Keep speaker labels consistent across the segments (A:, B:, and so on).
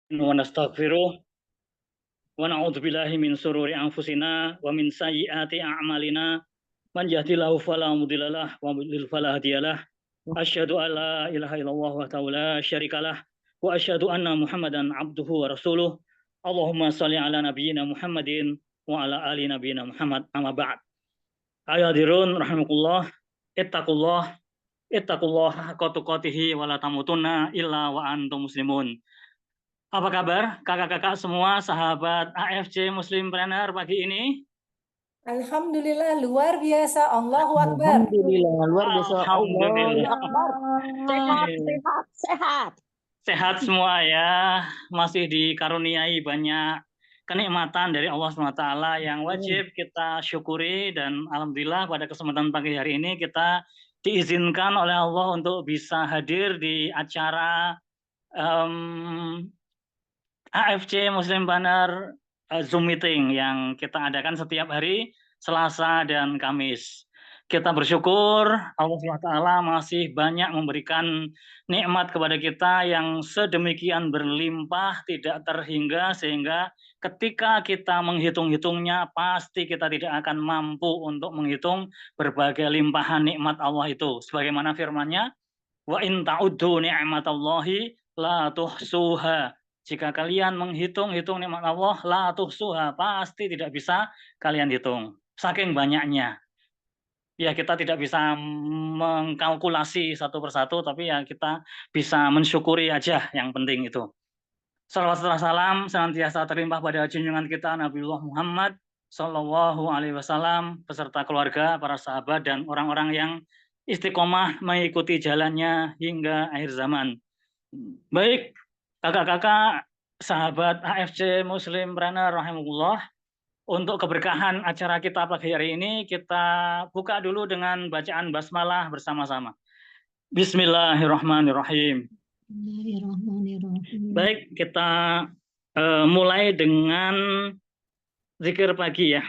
A: wa nastaghfiruh wa na'udzu billahi min sururi anfusina wa min sayyiati a'malina man yahdihillahu fala mudhillalah wa man yudhlil fala hadiyalah asyhadu an la ilaha illallah wahdahu la syarikalah wa asyhadu anna muhammadan abduhu wa rasuluh Allahumma shalli ala nabiyyina Muhammadin wa ala ali nabiyyina Muhammad amma ba'd. Ayo hadirin rahimakumullah, ittaqullah haqqa tuqatih wa la tamutunna illa wa antum muslimun. Apa kabar kakak-kakak semua, sahabat AFC Muslimpreneur pagi ini?
B: Alhamdulillah luar biasa. Allahu Akbar.
C: Alhamdulillah, luar biasa. Allahu
A: Alhamdulillah.
C: Akbar. Sehat, sehat, sehat.
A: Sehat semua ya, masih dikaruniai banyak kenikmatan dari Allah SWT yang wajib kita syukuri, dan alhamdulillah pada kesempatan pagi hari ini kita diizinkan oleh Allah untuk bisa hadir di acara AFC Muslimpreneur Zoom meeting yang kita adakan setiap hari Selasa dan Kamis. Kita bersyukur Allah SWT masih banyak memberikan nikmat kepada kita yang sedemikian berlimpah, tidak terhingga, sehingga ketika kita menghitung-hitungnya pasti kita tidak akan mampu untuk menghitung berbagai limpahan nikmat Allah itu. Sebagaimana firman-Nya, wa in ta'uddu ni'matallahi la tuhsuha. Jika kalian menghitung-hitung nikmat Allah, la tuhsuha, pasti tidak bisa kalian hitung. Saking banyaknya. Ya, kita tidak bisa mengkalkulasi satu persatu, tapi ya kita bisa mensyukuri aja, yang penting itu. Salawat serta salam senantiasa terlimpah pada junjungan kita Nabiullah Muhammad Sallallahu Alaihi Wasallam beserta keluarga, para sahabat, dan orang-orang yang istiqomah mengikuti jalannya hingga akhir zaman. Baik, kakak-kakak, sahabat AFC Muslimpreneur rahimahullah, untuk keberkahan acara kita pagi hari ini, kita buka dulu dengan bacaan basmalah bersama-sama. Bismillahirrahmanirrahim. Baik, kita mulai dengan zikir pagi ya.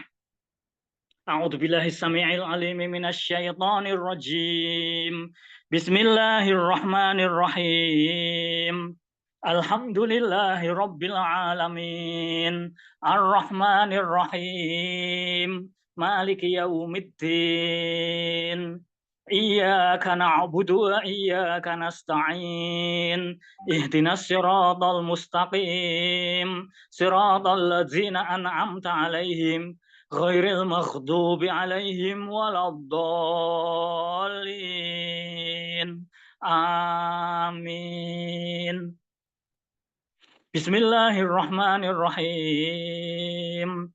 A: A'udzubillahi samii'il 'aliim minasyaitonir rajim. Bismillahirrahmanirrahim. Alhamdulillahi rabbil alamin. Ar-Rahmanir Rahim. Maliki yaumiddin. Iyyaka na'budu wa iyyaka nasta'in. Ihdinas siratal mustaqim. Siratal ladzina an'amta 'alaihim ghairil maghdubi 'alaihim waladdallin. Amin. Bismillahirrahmanirrahim.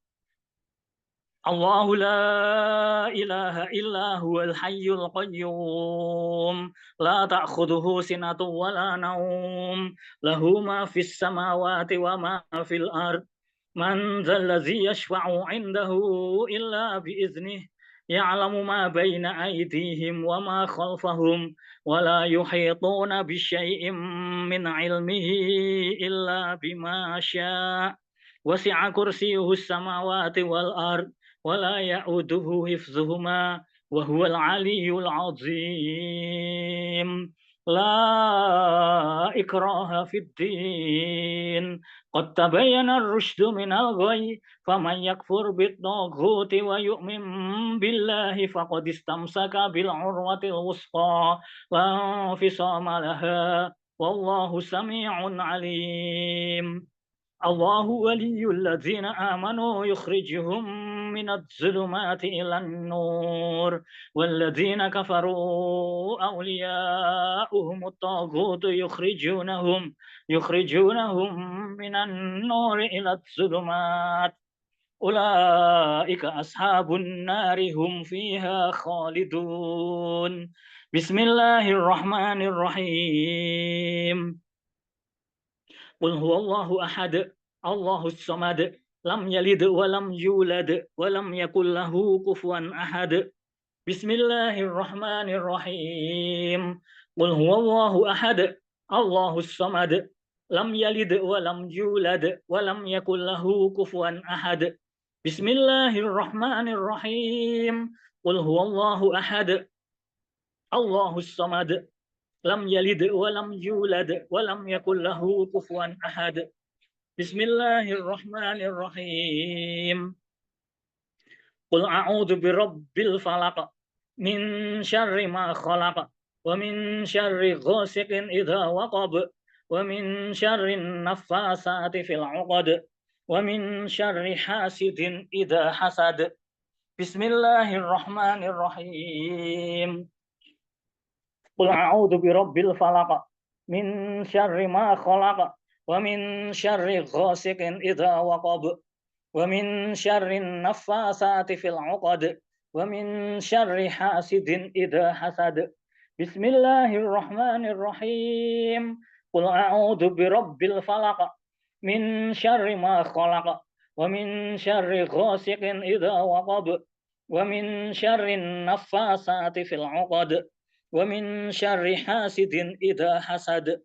A: Allahu la ilaha illa huwal hayyul qayyum la ta'khudhuhu sinatun wa la naum lahu ma fis samawati wa ma fil ard man dzalladzi yashfa'u 'indahu illa bi idznih ya'lamu ma baina aydihim wa ma khalfahum wa la yuhituna bi syai'in min 'ilmihi illa bima syaa' wasi'a kursiyyuhu samawati wal ard wa la ya'uduhu hifdzuhuma wa huwal 'aliyyul 'azim. La ikraha fid din qad tabayyana ar-rusydu minal ghayy faman yakfur bit-taghuti wa yu'min billahi faqad istamsaka bil 'urwatil wuthqa la infisama laha wallahu samii'un 'alim. Allahu waliyyul ladzina amanu yukhrijuhum minadh dhulumati ilan nur walladzina kafaru awliya'uhumut taghutu yukhrijunahum minan nuri iladh dhulumat ulaika ashabun nari hum fiha khalidun. Bismillahirrahmanirrahim. Qul huwallahu ahad, Allahus samad, lam yalid wa lam yulad wa lam yakul lahu kufuwan ahad. Bismillahirrahmanirrahim. Qul huwallahu ahad, Allahus samad, lam yalid wa lam yulad wa lam yakul lahu kufuwan ahad. Bismillahirrahmanirrahim. Qul huwallahu ahad, Allahus samad, lam yalid wa lam yulad wa lam yakul lahu kufuwan ahad. Bismillahirrahmanirrahim. Qul a'udzu birabbil falaq min syarri ma khalaq wa min syarri ghasiqin idza waqab wa min syarri naffasati fil 'uqad wa min syarri hasidin idza hasad. Bismillahirrahmanirrahim. Qul a'udzu birabbil falaq min syarri ma khalaq wa min syarri ghasiqin idza waqab wa min syarri naffasati fil 'uqad wa min syarri hasidin idza hasad. Bismillahirrahmanirrahim. Qul a'udzu birabbil falaq min syarri ma khalaq wa min syarri ghasiqin idza waqab wa min syarri naffasati fil 'uqad wa min syarri hasidin idza hasad.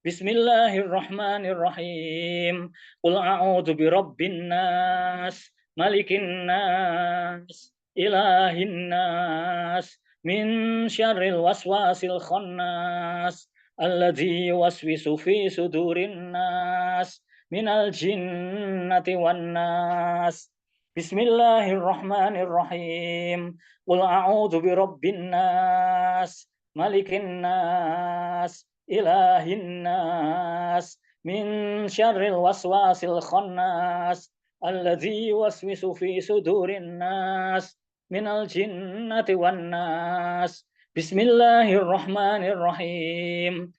A: Bismillahirrahmanirrahim. Qul a'udzu birabbin nas, malikin nas, ilahin nas, min syarril waswasil khannas, alladzi yuwaswisu fi sudurin nas, minal jinnati wan nas. Bismillahirrahmanirrahim. Qul a'udzu birabbin nas, malikin nas, ilahin nas, min syarril waswasil khannas, alladzi yuwaswisu fi sudurin nas, minal jinnati wan nas. Bismillahirrahmanirrahim.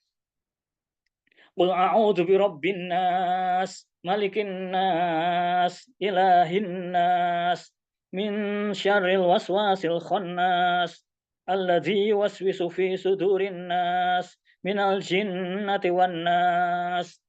A: Qul a'udzu birabbin nas, malikin nas, ilahin nas, min syarril waswasil khannas, alladzi yuwaswisu fi sudurin nas, minal jinnati wan nas.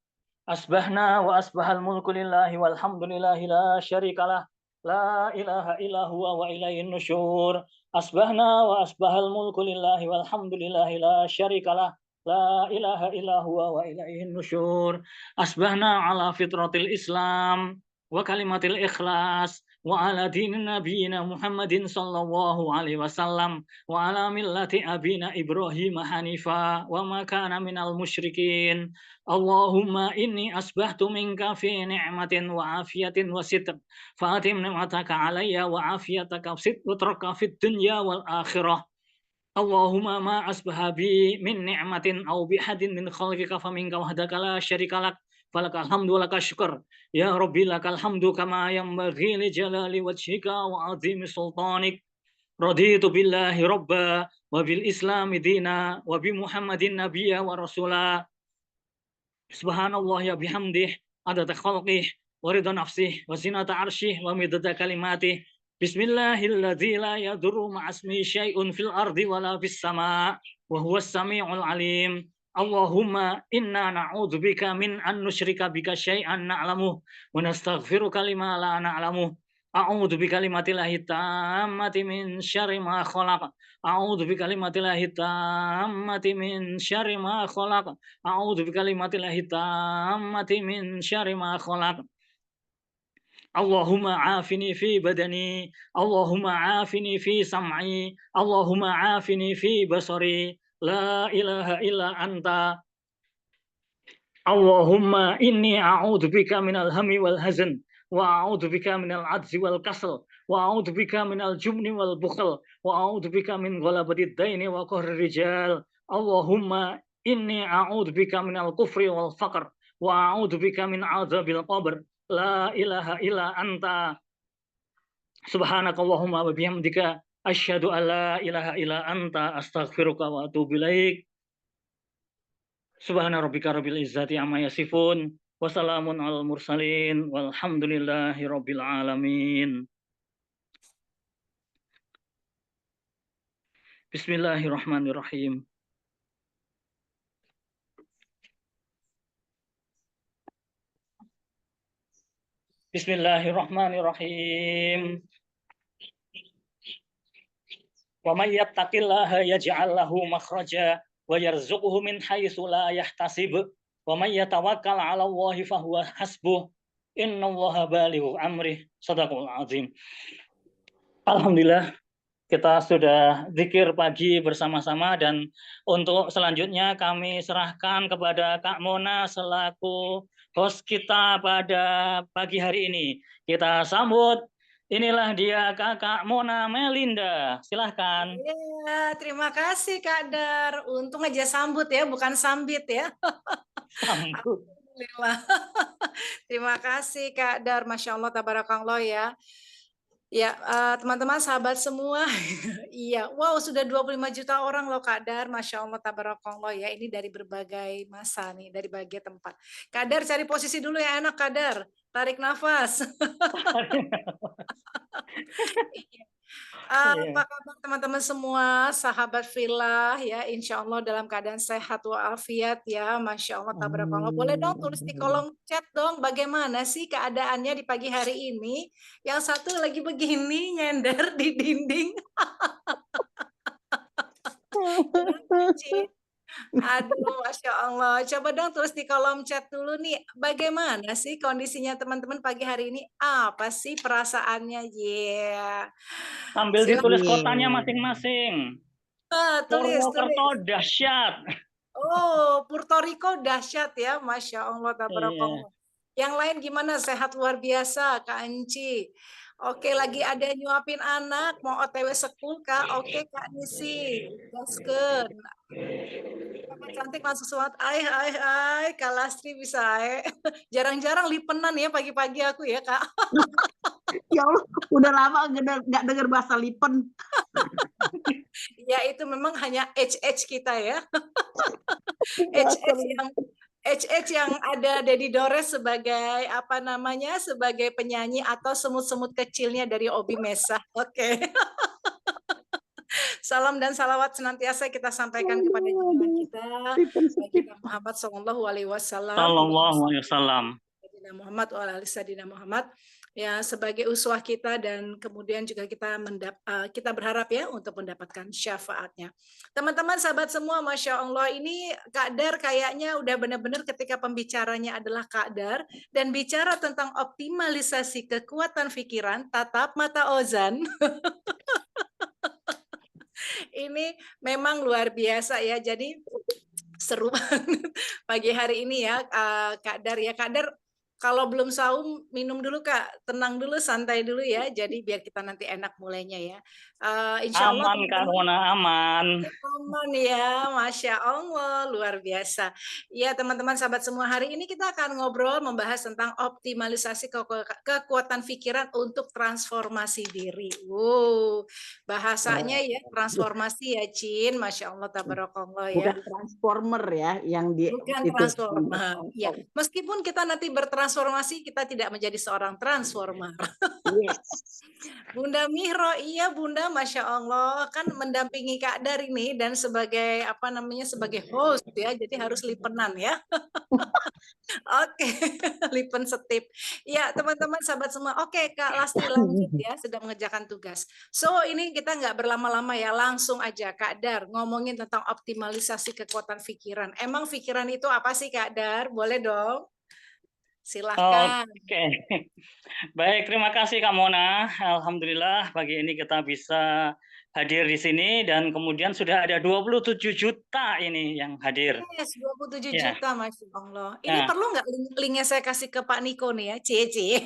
A: Asbahna wa asbahal mulku lillahi walhamdulillahi la syarikalah, la ilaha illa huwa wa ilaihin nusyur. Asbahna wa asbahal mulku lillahi walhamdulillahi la syarikalah, la ilaha illa huwa wa ilaihin nusyur. Asbahna ala fitratil Islam wa kalimatil ikhlas wa ala dinin nabiyina Muhammadin sallallahu alaihi wasallam wa ala millati abina Ibrahim hanifa wa ma kana minal musyrikin. Allahumma inni asbahtu minka fi ni'matin wa afiyatin wa sitr fa'atim ni'mataka alayya wa afiyataka sitraka fid dunya wal akhirah. Allahumma ma asbaha bi min ni'matin aw bi hadin min khalqika faminka wahdaka la syarikalak falakal hamdu wa lakal syukur ya rabbi lakal hamdu kama yanbaghi li jalali wajhika wa azimi sultanik. Raditu billahi rabba wa bil islami dina wa bi muhammadin nabiyya wa rasula. Subhanallah ya bihamdih adada khalqih wa ridha nafsih wa zinata arsyih wa midada kalimatih. Bismillahilladzi la yadurru ma'asmi syai'un fil ardi wala fis sama' wa huwas sami'ul alim. Allahumma inna na'udzubika min an nusyrika bika syai'an na'lamuh wa nastaghfiruka lima la na'lamuh. A'udzu bikalimatillahi tammati min syarri ma khalaq. A'udzu bikalimatillahi tammati min syarri ma khalaq. A'udzu bikalimatillahi tammati min syarri ma khalaq. Allahumma afini fi badani, Allahumma afini fi sam'i, Allahumma afini fi basari, la ilaha illa anta. Allahumma inni a'udzu bika minal hammi wal hazan wa a'udzu bika minal ajzi wal kasal wa a'udzu bika minal jubni wal bukhl wa a'udzu bika min ghalabati daini wa qahri rijal. Allahumma inni a'udzu bika minal kufri wal faqr wa a'udzu bika min azabil qabr. La ilaha illa anta. Subhanakallahumma wa bihamdika asyhadu an la ilaha illa anta astaghfiruka wa atubu ilaik. Subhana rabbika rabbil izzati amma yasifun wa salamun alal mursalin walhamdulillahi rabbil alamin. Bismillahirrahmanirrahim. Bismillahirrahmanirrahim. Wa may yattaqillaha yaj'al lahu makhraja wa yarzuqhu min haitsu la yahtasib wa may yatawakkal 'ala Allahi fahuwa hasbuh innallaha balighu amrih. Shadaqal azim. Alhamdulillah kita sudah zikir pagi bersama-sama dan untuk selanjutnya kami serahkan kepada Kak Mona selaku host kita pada pagi hari ini. Kita sambut, inilah dia Kakak Mona Melinda. Silahkan.
B: Iya, terima kasih Kak Dar. Untung aja sambut ya, bukan sambit ya.
A: Sambut.
B: Alhamdulillah. Terima kasih Kak Dar, Masya Allah, tabarakallah ya. Ya, teman-teman, sahabat semua. Iya, wow, sudah 25 juta orang loh Kak Dar, Masya Allah, tabarakallah ya. Ini dari berbagai masa nih, dari berbagai tempat. Kak Dar, cari posisi dulu yang enak Kak Dar. Tarik nafas. Apa kabar teman-teman semua, sahabat Filah ya, insya Allah dalam keadaan sehat walafiat ya, Masya Allah, tabarakallah. Boleh dong tulis di kolom chat dong, bagaimana sih keadaannya di pagi hari ini? Yang satu lagi begini, nyender di dinding. Aduh, Masya Allah. Coba dong tulis di kolom chat dulu nih, bagaimana sih kondisinya teman-teman pagi hari ini? Apa sih perasaannya?
A: Sambil ditulis kotanya masing-masing.
B: Tulis.
A: Purwokerto dahsyat.
B: Oh, Puerto Rico dahsyat ya, Masya Allah, tabarakallah. Yang lain gimana? Sehat luar biasa, Kak Enci. Oke, lagi ada nyuapin anak, mau OTW sekul, Kak. Oke, Kak Nisi. Gaskeun. Kakak cantik langsung semangat. Kak Lastri bisa, Jarang-jarang lipenan ya pagi-pagi aku ya, Kak.
C: Ya Allah, udah lama nggak dengar bahasa lipen.
B: Ya, itu memang hanya age kita ya. Age yang ada Dedi Dores sebagai apa namanya, sebagai penyanyi atau semut-semut kecilnya dari Obi Mesa. Oke. Salam dan salawat senantiasa kita sampaikan kepada junjungan kita, Baginda Muhammad Sallallahu Alaihi Wasallam.
A: Sallallahu Alaihi Wasallam.
B: Muhammad wa ala Sayyidina Muhammad ya, sebagai uswah kita, dan kemudian juga kita berharap ya untuk mendapatkan syafaatnya. Teman-teman, sahabat semua, Masya Allah, ini Kak Dar kayaknya udah benar-benar ketika pembicaranya adalah Kak Dar dan bicara tentang optimalisasi kekuatan pikiran, tatap mata Ozan. Ini memang luar biasa ya, jadi seru banget pagi hari ini ya, Kak Dar ya. Kak Dar, kalau belum saum, minum dulu Kak, tenang dulu, santai dulu ya, jadi biar kita nanti enak mulainya ya. Insya Allah
A: aman Kak Mona, aman.
B: Aman ya, Masya Allah, luar biasa. Ya teman-teman, sahabat semua, hari ini kita akan ngobrol membahas tentang optimalisasi kekuatan pikiran untuk transformasi diri. Bahasanya ya transformasi ya, Cin, Masya Allah, tabarakallah ya.
C: Bukan transformer ya, yang di
B: Bukan
C: itu.
B: transformer. Ya, meskipun kita nanti bertransformasi, kita tidak menjadi seorang transformer.
C: Yes.
B: Bunda Mihro, iya Bunda, Masya Allah, kan mendampingi Kak Dar ini dan sebagai apa namanya, sebagai host ya, jadi harus lipenan ya. Oke, lipen setip. Ya teman-teman, sahabat semua. Oke Kak Lastri, lanjut ya, sedang mengerjakan tugas. So ini kita nggak berlama-lama ya, langsung aja Kak Dar ngomongin tentang optimalisasi kekuatan pikiran. Emang pikiran itu apa sih Kak Dar? Boleh dong? Silahkan.
A: Oke. Baik, terima kasih Kak Mona. Alhamdulillah pagi ini kita bisa hadir di sini dan kemudian sudah ada 27 juta ini yang hadir.
B: Yes, 27
A: Ya.
B: juta, Masya Allah. Ini perlu nggak linknya saya kasih ke Pak Niko nih ya, Cie.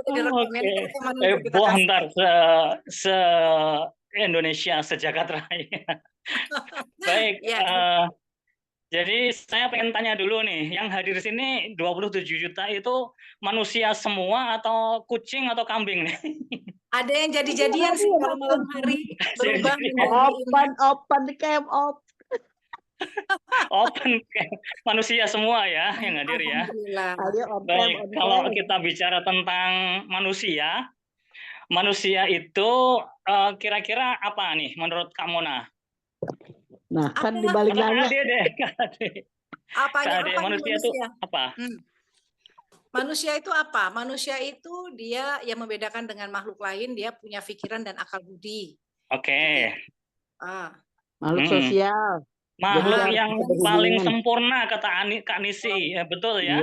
A: Oke. Ntar se Indonesia, sejagat raya. Baik. Jadi saya pengen tanya dulu nih, yang hadir di sini 27 juta itu manusia semua atau kucing atau kambing nih?
B: Ada yang jadi-jadian sih kalau malam hari berubah.
C: Open camp.
A: Open camp. Manusia semua ya yang hadir ya. Baik, kalau kita bicara tentang manusia itu kira-kira apa nih menurut Kak Mona?
C: Nah, kan dibalik nanya.
B: Apanya
A: manusia itu apa?
B: Manusia itu apa? Manusia itu dia yang membedakan dengan makhluk lain, dia punya pikiran dan akal budi.
A: Oke.
C: Makhluk sosial.
A: Makhluk yang paling sempurna, kata Kak Nisi. Ya, betul ya?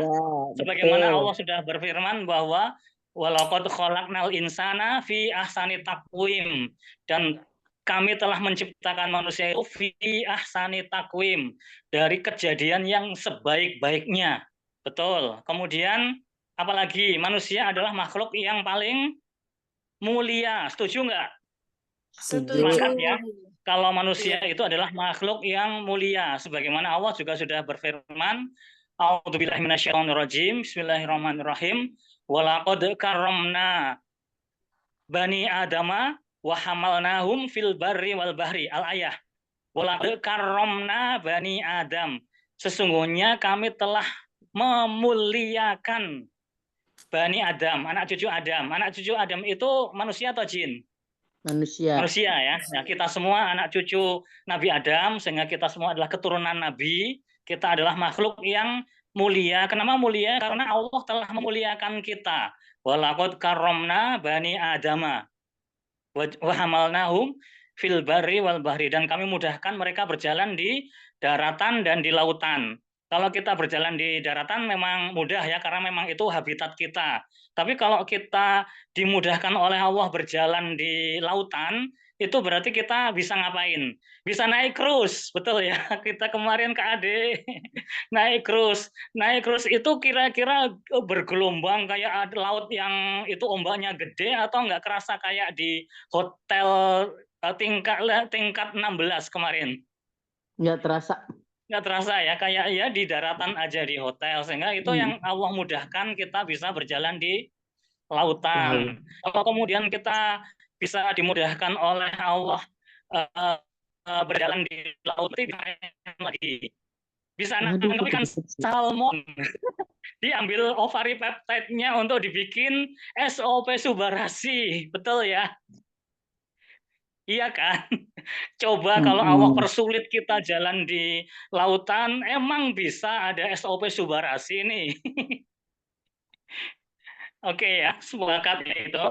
A: Sebagaimana Allah sudah berfirman bahwa walaqad khalaqnal insana fi ahsani taqwim, dan kami telah menciptakan manusia itu fi ahsani takwim, dari kejadian yang sebaik-baiknya. Betul. Kemudian apalagi manusia adalah makhluk yang paling mulia. Setuju nggak?
B: Setuju.
A: Sepakat ya. Kalau manusia
B: Iya.
A: itu adalah makhluk yang mulia, sebagaimana Allah juga sudah berfirman, A'udzubillahi minasyaitonirrajim, Bismillahirrahmanirrahim, walaqad karramna bani adama wa hamalnahum fil barri wal bahri. Al-ayah. Walaqad karramna bani Adam. Sesungguhnya kami telah memuliakan Bani Adam, anak cucu Adam. Anak cucu Adam itu manusia atau jin?
C: Manusia.
A: Manusia ya. Nah, kita semua anak cucu Nabi Adam, sehingga kita semua adalah keturunan Nabi. Kita adalah makhluk yang mulia. Kenapa mulia? Karena Allah telah memuliakan kita. Walaqad karramna bani Adama wa hamalnahum fil barri wal bahri, dan kami mudahkan mereka berjalan di daratan dan di lautan. Kalau kita berjalan di daratan memang mudah ya, karena memang itu habitat kita. Tapi kalau kita dimudahkan oleh Allah berjalan di lautan, itu berarti kita bisa ngapain? Bisa naik cruise, betul ya. Kita kemarin ke Ade naik cruise. Naik cruise itu kira-kira bergelombang kayak laut yang itu ombaknya gede, atau nggak kerasa kayak di hotel tingkat 16 kemarin?
C: Nggak terasa.
A: Nggak terasa ya, kayak ya di daratan aja di hotel, sehingga itu yang Allah mudahkan kita bisa berjalan di lautan. Kalau kemudian kita bisa dimudahkan oleh Allah berjalan di laut, itu lagi bisa nangkep ikan salmon. Diambil ovari peptide-nya untuk dibikin SOP Subarasi, betul ya? Iya kan? Coba kalau Allah persulit kita jalan di lautan, emang bisa ada SOP Subarasi nih. Oke ya, sepakat ya itu,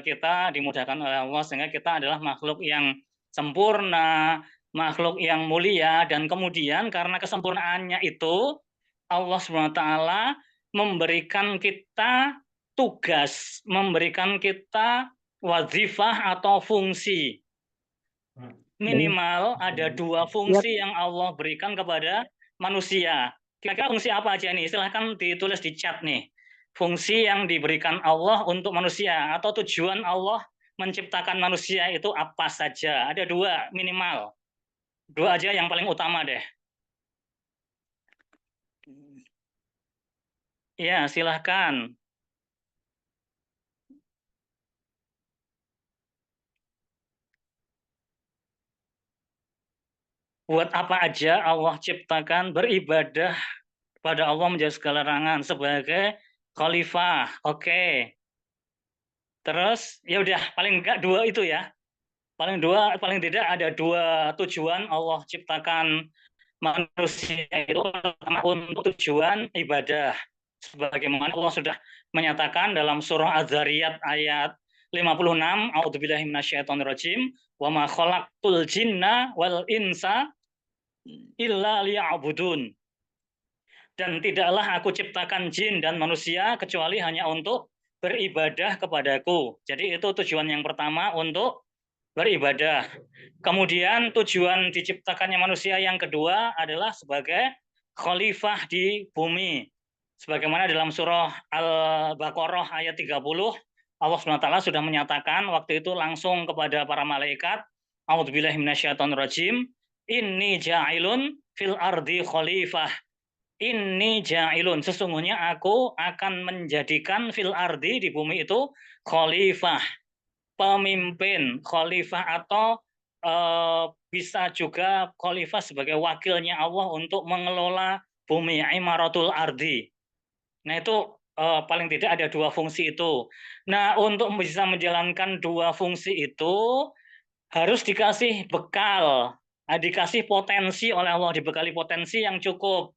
A: kita dimudahkan oleh Allah sehingga kita adalah makhluk yang sempurna, makhluk yang mulia, dan kemudian karena kesempurnaannya itu Allah SWT memberikan kita tugas, memberikan kita wazifah atau fungsi. Minimal ada 2 fungsi yang Allah berikan kepada manusia. Kira-kira fungsi apa aja nih? Silahkan ditulis di chat nih. Fungsi yang diberikan Allah untuk manusia atau tujuan Allah menciptakan manusia itu apa saja? Ada 2 minimal. 2 aja yang paling utama deh. Ya, silahkan. Buat apa aja Allah ciptakan? Beribadah pada Allah menjadi segala rangan sebagai khalifah. Oke. Terus ya udah, paling enggak 2 itu ya. Paling tidak ada 2 tujuan Allah ciptakan manusia itu, untuk tujuan ibadah. Sebagaimana Allah sudah menyatakan dalam surah Az-Zariyat ayat 56, A'udzubillahi minasyaitonirrajim, wa ma khalaqtul jinna wal insa illa liya'budun. Dan tidaklah aku ciptakan jin dan manusia kecuali hanya untuk beribadah kepadaku. Jadi itu tujuan yang pertama, untuk beribadah. Kemudian tujuan diciptakannya manusia yang kedua adalah sebagai khalifah di bumi. Sebagaimana dalam surah Al-Baqarah ayat 30, Allah SWT sudah menyatakan waktu itu langsung kepada para malaikat, A'udzubillahi minasyaitonirrajim, inni ja'ilun fil ardi khalifah. Inni ja'ilun, sesungguhnya aku akan menjadikan fil ardi, di bumi itu, khalifah, pemimpin, khalifah, atau bisa juga khalifah sebagai wakilnya Allah untuk mengelola bumi, imaratul ardi. Nah itu paling tidak ada 2 fungsi itu. Nah untuk bisa menjalankan 2 fungsi itu harus dikasih bekal, dikasih potensi oleh Allah, dibekali potensi yang cukup.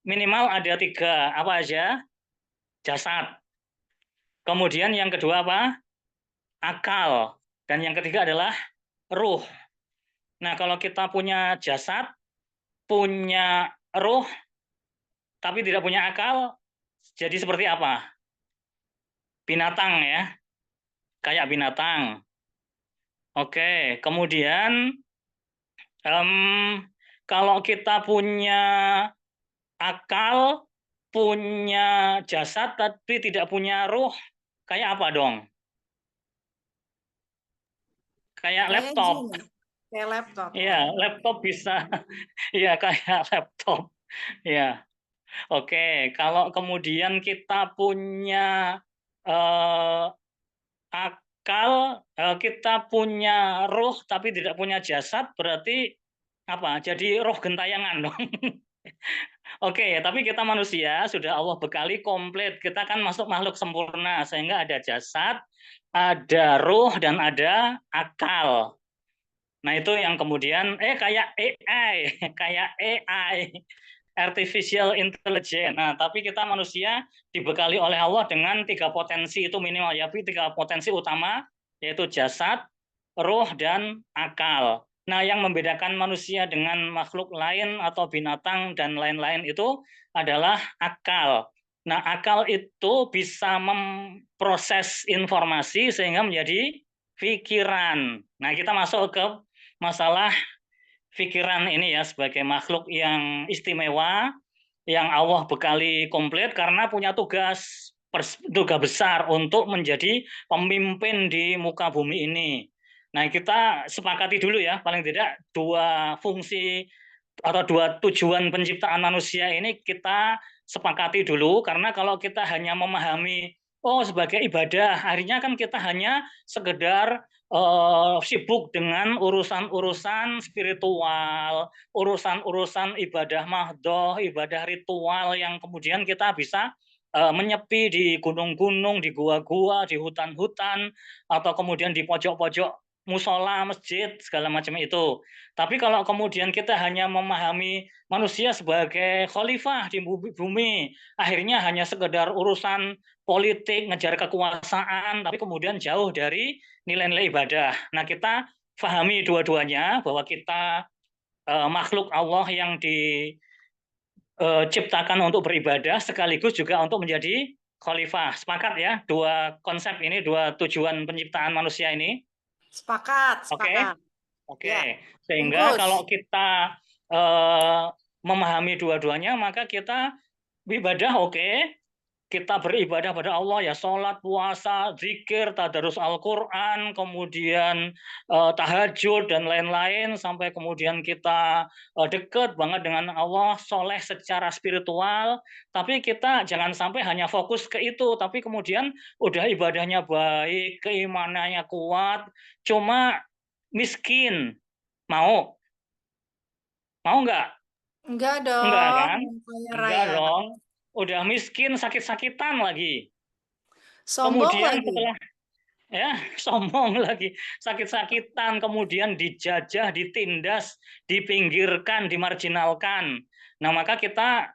A: Minimal ada 3, apa aja? Jasad. Kemudian yang kedua apa? Akal. Dan yang ketiga adalah ruh. Nah, kalau kita punya jasad, punya ruh, tapi tidak punya akal, jadi seperti apa? Binatang ya, kayak binatang. Oke, kemudian kalau kita punya akal, punya jasad, tapi tidak punya ruh, kayak apa dong? Kayak
B: Kayak
A: laptop.
B: jin, kayak laptop.
A: Iya, laptop bisa. Iya, kayak laptop. Ya, oke. Kalau kemudian kita punya eh, akal, kita punya ruh tapi tidak punya jasad, berarti apa? Jadi roh gentayangan dong. Oke, tapi kita manusia sudah Allah bekali komplit. Kita kan masuk makhluk sempurna sehingga ada jasad, ada ruh dan ada akal. Nah, itu yang kemudian kayak AI, kayak AI, artificial intelligence. Nah, tapi kita manusia dibekali oleh Allah dengan 3 potensi itu minimal ya, 3 potensi utama yaitu jasad, ruh dan akal. Nah, yang membedakan manusia dengan makhluk lain atau binatang dan lain-lain itu adalah akal. Nah, akal itu bisa memproses informasi sehingga menjadi pikiran. Nah, kita masuk ke masalah pikiran ini ya sebagai makhluk yang istimewa yang Allah bekali komplit karena punya tugas besar untuk menjadi pemimpin di muka bumi ini. Nah, kita sepakati dulu ya, paling tidak 2 fungsi atau 2 tujuan penciptaan manusia ini kita sepakati dulu, karena kalau kita hanya memahami oh sebagai ibadah, akhirnya kan kita hanya sekedar sibuk dengan urusan-urusan spiritual, urusan-urusan ibadah mahdoh, ibadah ritual yang kemudian kita bisa menyepi di gunung-gunung, di gua-gua, di hutan-hutan, atau kemudian di pojok-pojok musola, masjid, segala macam itu. Tapi kalau kemudian kita hanya memahami manusia sebagai khalifah di bumi, akhirnya hanya sekedar urusan politik, ngejar kekuasaan, tapi kemudian jauh dari nilai-nilai ibadah. Nah, kita pahami dua-duanya bahwa kita makhluk Allah yang diciptakan untuk beribadah sekaligus juga untuk menjadi khalifah. Sepakat ya, 2 konsep ini, 2 tujuan penciptaan manusia ini.
B: Sepakat,
A: Oke,
B: sepakat.
A: oke.
B: Ya,
A: Sehingga
B: bungkus.
A: kalau kita memahami dua-duanya, maka kita ibadah oke, kita beribadah pada Allah ya sholat, puasa, zikir, tadarus Al-Quran, kemudian tahajud dan lain-lain sampai kemudian kita dekat banget dengan Allah, soleh secara spiritual. Tapi kita jangan sampai hanya fokus ke itu, tapi kemudian udah ibadahnya baik, keimanannya kuat, cuma miskin. Mau? Mau nggak?
B: Enggak
A: Enggak
B: dong,
A: kan?
B: yang kaya
A: Enggak
B: raya.
A: dong. Udah miskin, sakit-sakitan lagi.
B: Sombong
A: Kemudian
B: lagi.
A: setelah ya sombong lagi, sakit-sakitan, kemudian dijajah, ditindas, dipinggirkan, dimarginalkan. Nah, maka kita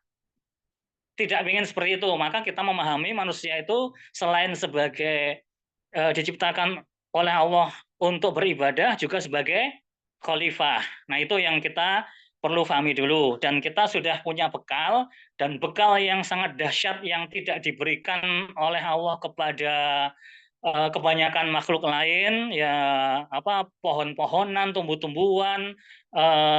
A: tidak ingin seperti itu. Maka kita memahami manusia itu selain sebagai diciptakan oleh Allah untuk beribadah, juga sebagai khalifah. Nah, itu yang kita perlu pahami dulu. Dan kita sudah punya bekal, dan bekal yang sangat dahsyat yang tidak diberikan oleh Allah kepada kebanyakan makhluk lain, ya apa pohon-pohonan, tumbuh-tumbuhan,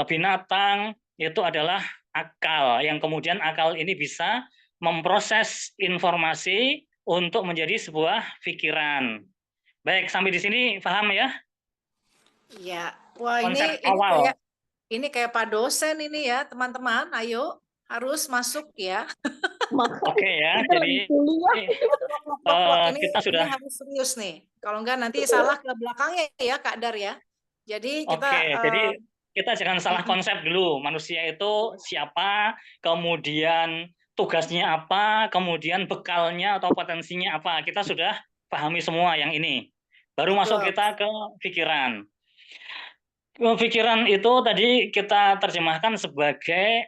A: binatang, itu adalah akal, yang kemudian akal ini bisa memproses informasi untuk menjadi sebuah pikiran. Baik, sampai di sini paham ya
B: Iya. Wah,
A: konsep
B: ini
A: awal?
B: kayak Pak dosen ini ya, teman-teman. Ayo, harus masuk ya.
A: Oke
C: Makanya
A: ya,
C: kita
A: jadi
C: lagi kuliah ya.
B: Plok.
A: kita
B: Ini
A: sudah
B: harus serius nih. Kalau enggak nanti salah ke belakangnya ya, Kak Dar ya. Jadi kita
A: oke. Jadi kita jangan salah konsep dulu. Manusia itu siapa, kemudian tugasnya apa, kemudian bekalnya atau potensinya apa. Kita sudah pahami semua yang ini. Baru masuk
B: betul.
A: kita ke pikiran. Pikiran itu tadi kita terjemahkan sebagai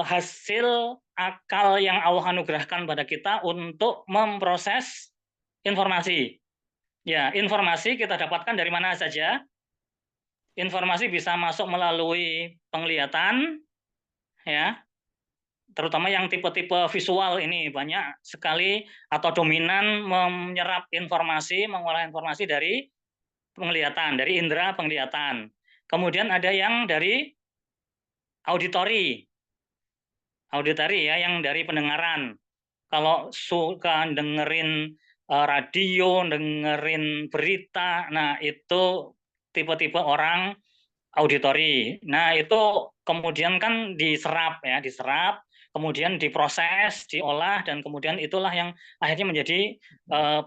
A: hasil akal yang Allah anugerahkan pada kita untuk memproses informasi. Ya, informasi kita dapatkan dari mana saja. Informasi bisa masuk melalui penglihatan, ya, terutama yang tipe-tipe visual ini banyak sekali atau dominan menyerap informasi, mengolah informasi dari penglihatan, dari indera penglihatan. Kemudian ada yang dari auditori. Auditori ya, yang dari pendengaran. Kalau suka dengerin radio, dengerin berita, nah itu tipe-tipe orang auditori. Nah, itu kemudian kan diserap ya, diserap, kemudian diproses, diolah, dan kemudian itulah yang akhirnya menjadi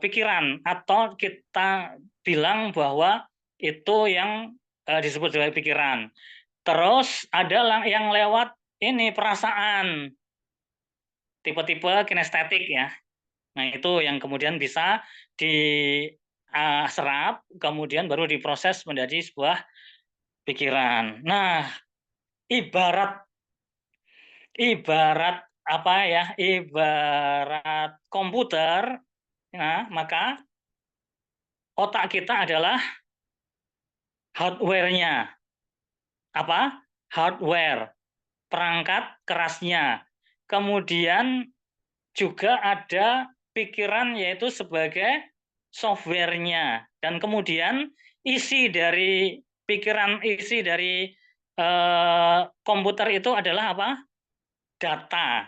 A: pikiran, atau kita bilang bahwa itu yang disebut sebagai pikiran. Terus ada yang lewat ini perasaan, tipe-tipe kinestetik ya. Nah, itu yang kemudian bisa diserap, kemudian baru diproses menjadi sebuah pikiran. Nah, ibarat apa ya? Ibarat komputer, nah, maka otak kita adalah hardware-nya. Apa? Hardware, perangkat kerasnya. Kemudian juga ada pikiran, yaitu sebagai software-nya. Dan kemudian isi dari pikiran, isi dari komputer itu adalah apa? Data.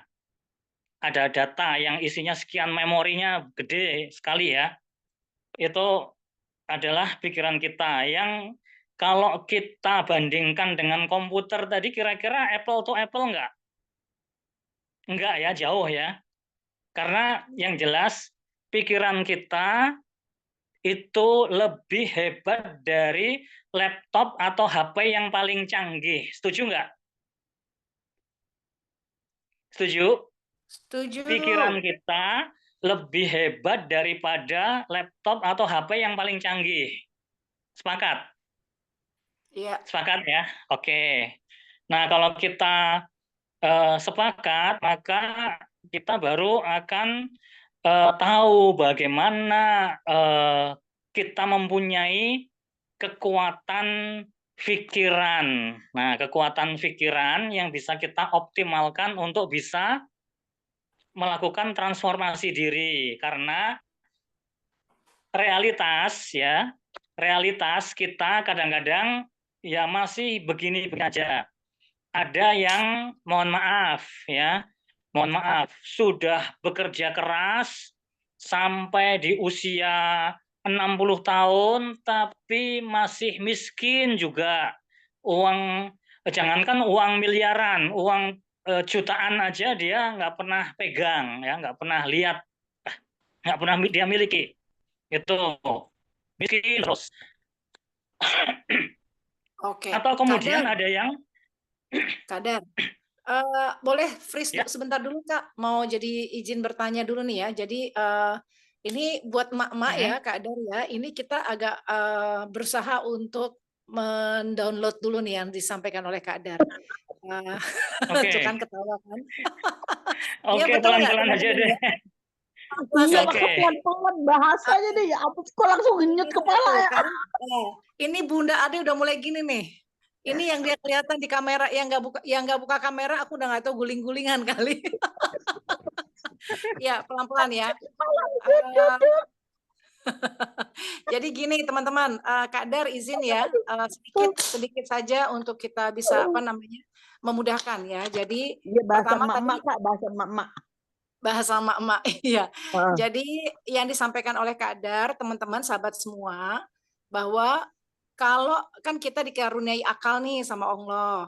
A: Ada data yang isinya sekian, memorinya gede sekali ya. Itu adalah pikiran kita yang kalau kita bandingkan dengan komputer tadi, kira-kira apple to apple enggak? Enggak ya, jauh ya. Karena yang jelas pikiran kita itu lebih hebat dari laptop atau HP yang paling canggih. Setuju nggak? Setuju?
B: Setuju.
A: Pikiran kita lebih hebat daripada laptop atau HP yang paling canggih. Sepakat?
B: Iya.
A: Sepakat ya? Oke. Nah, kalau kita sepakat, maka kita baru akan tahu bagaimana kita mempunyai kekuatan pikiran. Nah, kekuatan pikiran yang bisa kita optimalkan untuk bisa melakukan transformasi diri, karena realitas ya, realitas kita kadang-kadang ya masih begini aja. Ada yang mohon maaf ya, mohon maaf, sudah bekerja keras sampai di usia 60 tahun tapi masih miskin juga. Uang, jangankan uang miliaran, uang jutaan aja dia nggak pernah pegang ya, nggak pernah lihat, nggak pernah dia miliki. Itu miskin terus.
B: Oke.
A: Atau kemudian
B: Kadar,
A: ada yang
B: Kadar. Boleh freeze
A: ya,
B: sebentar dulu Kak, mau jadi izin bertanya dulu nih ya. Jadi ini buat emak-emak ya Kak Dar ya, ini kita agak berusaha untuk mendownload dulu nih yang disampaikan oleh Kak Dar. Tuh
A: oke.
B: kan ketawa kan. Iya
A: Oke,
B: betul nggak
A: pelan-pelan aja
B: teman-teman
A: deh.
B: ya?
C: Iya,
B: Langsung.
A: Oke.
C: maka pelan-pelan bahasanya deh. Ya ampun, kok langsung ngenyut kepala
B: Tuh
C: ya.
B: kan. Ini Bunda Ade udah mulai gini nih. Ini yang dia kelihatan di kamera, yang nggak buka kamera, aku udah nggak tahu guling-gulingan kali. Ya pelan-pelan ya. Jadi gini teman-teman, Kak Dar izin ya, sedikit saja untuk kita bisa apa namanya memudahkan ya. Jadi
C: Dia bahasa
B: pertama tadi
C: emak-emak, Kak, bahasa emak-emak.
B: bahasa emak-emak, iya.
C: Heeh.
B: Jadi yang disampaikan oleh Kak Dar, teman-teman, sahabat semua, bahwa kalau kan kita dikaruniai akal nih sama Allah.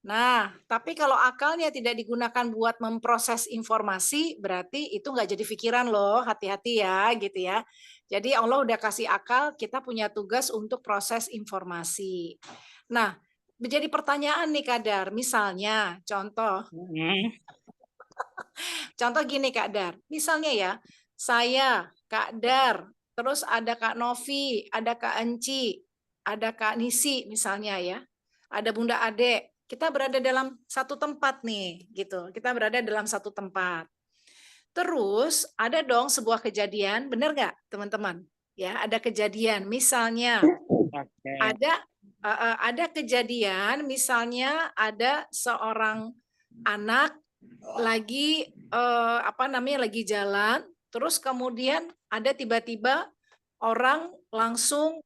B: Nah, tapi kalau akalnya tidak digunakan buat memproses informasi, berarti itu nggak jadi pikiran loh, hati-hati ya, gitu ya. Jadi Allah udah kasih akal, kita punya tugas untuk proses informasi. Nah, menjadi pertanyaan nih Kadar, misalnya contoh gini Kak Dar, misalnya ya, saya, Kak Dar, terus ada Kak Novi, ada Kak Enci, ada Kak Nisi misalnya ya, ada Bunda Ade, kita berada dalam satu tempat nih, gitu. Kita berada dalam satu tempat. Terus ada dong sebuah kejadian, benar nggak teman-teman? Ya, ada kejadian, misalnya ada kejadian, misalnya ada seorang anak lagi lagi jalan, terus kemudian ada tiba-tiba orang langsung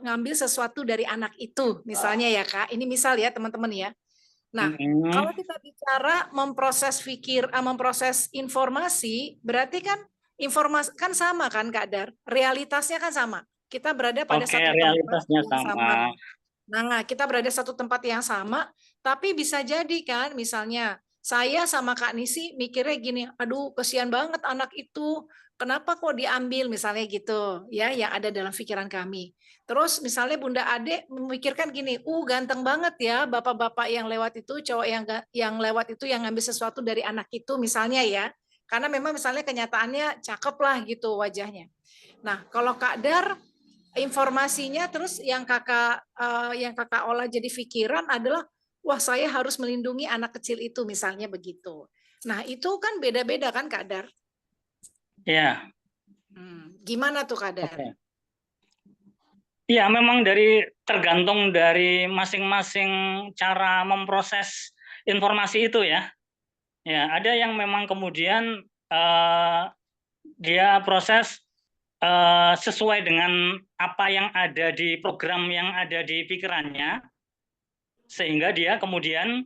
B: ngambil sesuatu dari anak itu, misalnya ya Kak. Ini misal ya teman-teman ya. Nah, kalau kita bicara memproses informasi, berarti kan informasi kan sama kan Kak Dar? Realitasnya kan sama. Kita berada pada
A: Oke,
B: satu tempat
A: realitasnya
B: yang sama.
A: sama.
B: Nah, kita berada satu tempat yang sama, tapi bisa jadi kan, misalnya saya sama Kak Nisi mikirnya gini, aduh kesian banget anak itu, kenapa kok diambil, misalnya gitu, ya, yang ada dalam pikiran kami. Terus misalnya Bunda Ade memikirkan gini, ganteng banget ya bapak-bapak yang lewat itu, cowok yang lewat itu yang ngambil sesuatu dari anak itu, misalnya ya, karena memang misalnya kenyataannya cakep lah gitu wajahnya. Nah, kalau Kak Dar informasinya terus yang kakak olah jadi pikiran adalah wah saya harus melindungi anak kecil itu misalnya begitu. Nah itu kan beda-beda kan Kak Dar.
A: Ya.
B: Gimana tuh Kak Dar?
A: Okay. Ya, memang tergantung dari masing-masing cara memproses informasi itu ya. Ya, ada yang memang kemudian dia proses sesuai dengan apa yang ada di program yang ada di pikirannya, sehingga dia kemudian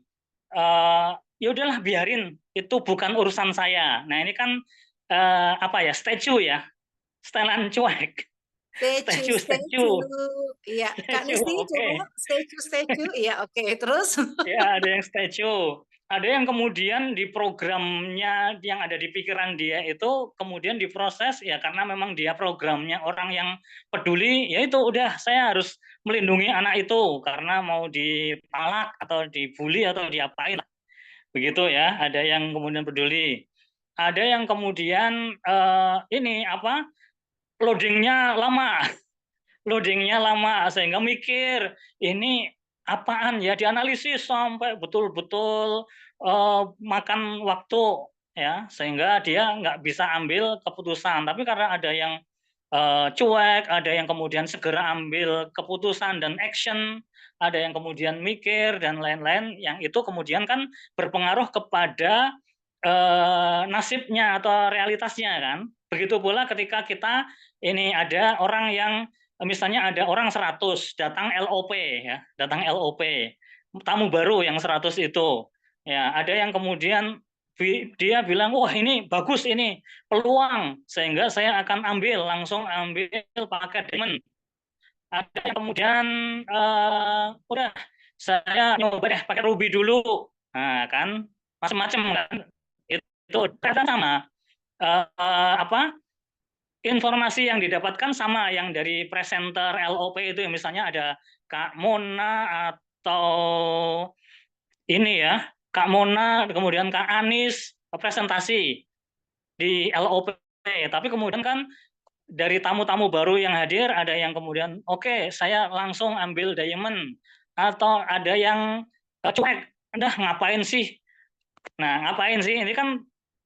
A: ya udahlah biarin, itu bukan urusan saya. Nah ini kan statue ya, setelan cuek. Statue.
B: Iya, Kak Nisti coba statue. Iya, oke. Terus?
A: Ya, ada yang statue. Ada yang kemudian di programnya yang ada di pikiran dia itu kemudian diproses ya karena memang dia programnya orang yang peduli, ya itu udah saya harus melindungi anak itu karena mau dipalak atau dibully atau diapain. Begitu ya, ada yang kemudian peduli. Ada yang kemudian loadingnya lama. Loadingnya lama sehingga mikir ini apaan ya, dianalisis sampai betul-betul makan waktu ya, sehingga dia nggak bisa ambil keputusan. Tapi karena ada yang cuek, ada yang kemudian segera ambil keputusan dan action, ada yang kemudian mikir dan lain-lain, yang itu kemudian kan berpengaruh kepada nasibnya atau realitasnya kan. Begitu pula ketika kita ini ada orang yang misalnya ada orang 100 datang LOP ya, datang LOP. Tamu baru yang 100 itu. Ya, ada yang kemudian dia bilang, "Wah, ini bagus ini, peluang sehingga saya akan langsung ambil pakai diamond." Ada yang kemudian udah saya nyoba deh pakai ruby dulu. Nah, kan macam-macam kan. Itu ternyata sama. Informasi yang didapatkan sama yang dari presenter LOP itu, misalnya ada Kak Mona atau ini ya, Kak Mona, kemudian Kak Anis presentasi di LOP, tapi kemudian kan dari tamu-tamu baru yang hadir ada yang kemudian oke, saya langsung ambil diamond, atau ada yang cuek, udah ngapain sih? Nah, ngapain sih? Ini kan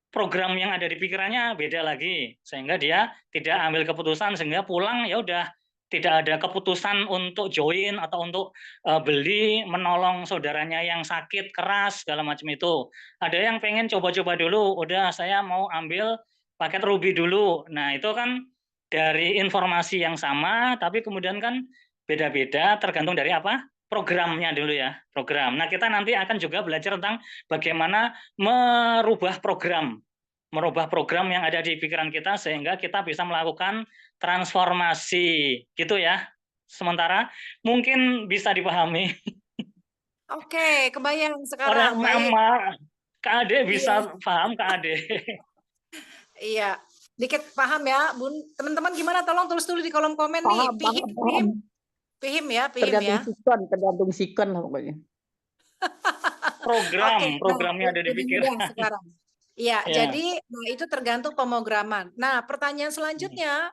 A: program yang ada di pikirannya beda lagi, sehingga dia tidak ambil keputusan, sehingga pulang ya udah tidak ada keputusan untuk join atau untuk beli, menolong saudaranya yang sakit keras segala macam itu. Ada yang pengen coba-coba dulu, udah saya mau ambil paket ruby dulu. Nah itu kan dari informasi yang sama, tapi kemudian kan beda-beda tergantung dari apa? Programnya dulu ya, program. Nah kita nanti akan juga belajar tentang bagaimana merubah program yang ada di pikiran kita sehingga kita bisa melakukan transformasi gitu ya. Sementara mungkin bisa dipahami.
B: Oke, kebayang
A: Orang
B: sekarang. Baik.
A: Mama, Kak Ade bisa paham Kak Ade.
B: Iya, dikit paham ya, Bun. Teman-teman gimana? Tolong tulis dulu di kolom komen nih. Pihim ya.
C: Tergantung sikon lah pokoknya.
A: Programnya ada di pikiran.
B: Sekarang. Iya, jadi itu tergantung pemrograman. Nah, pertanyaan selanjutnya,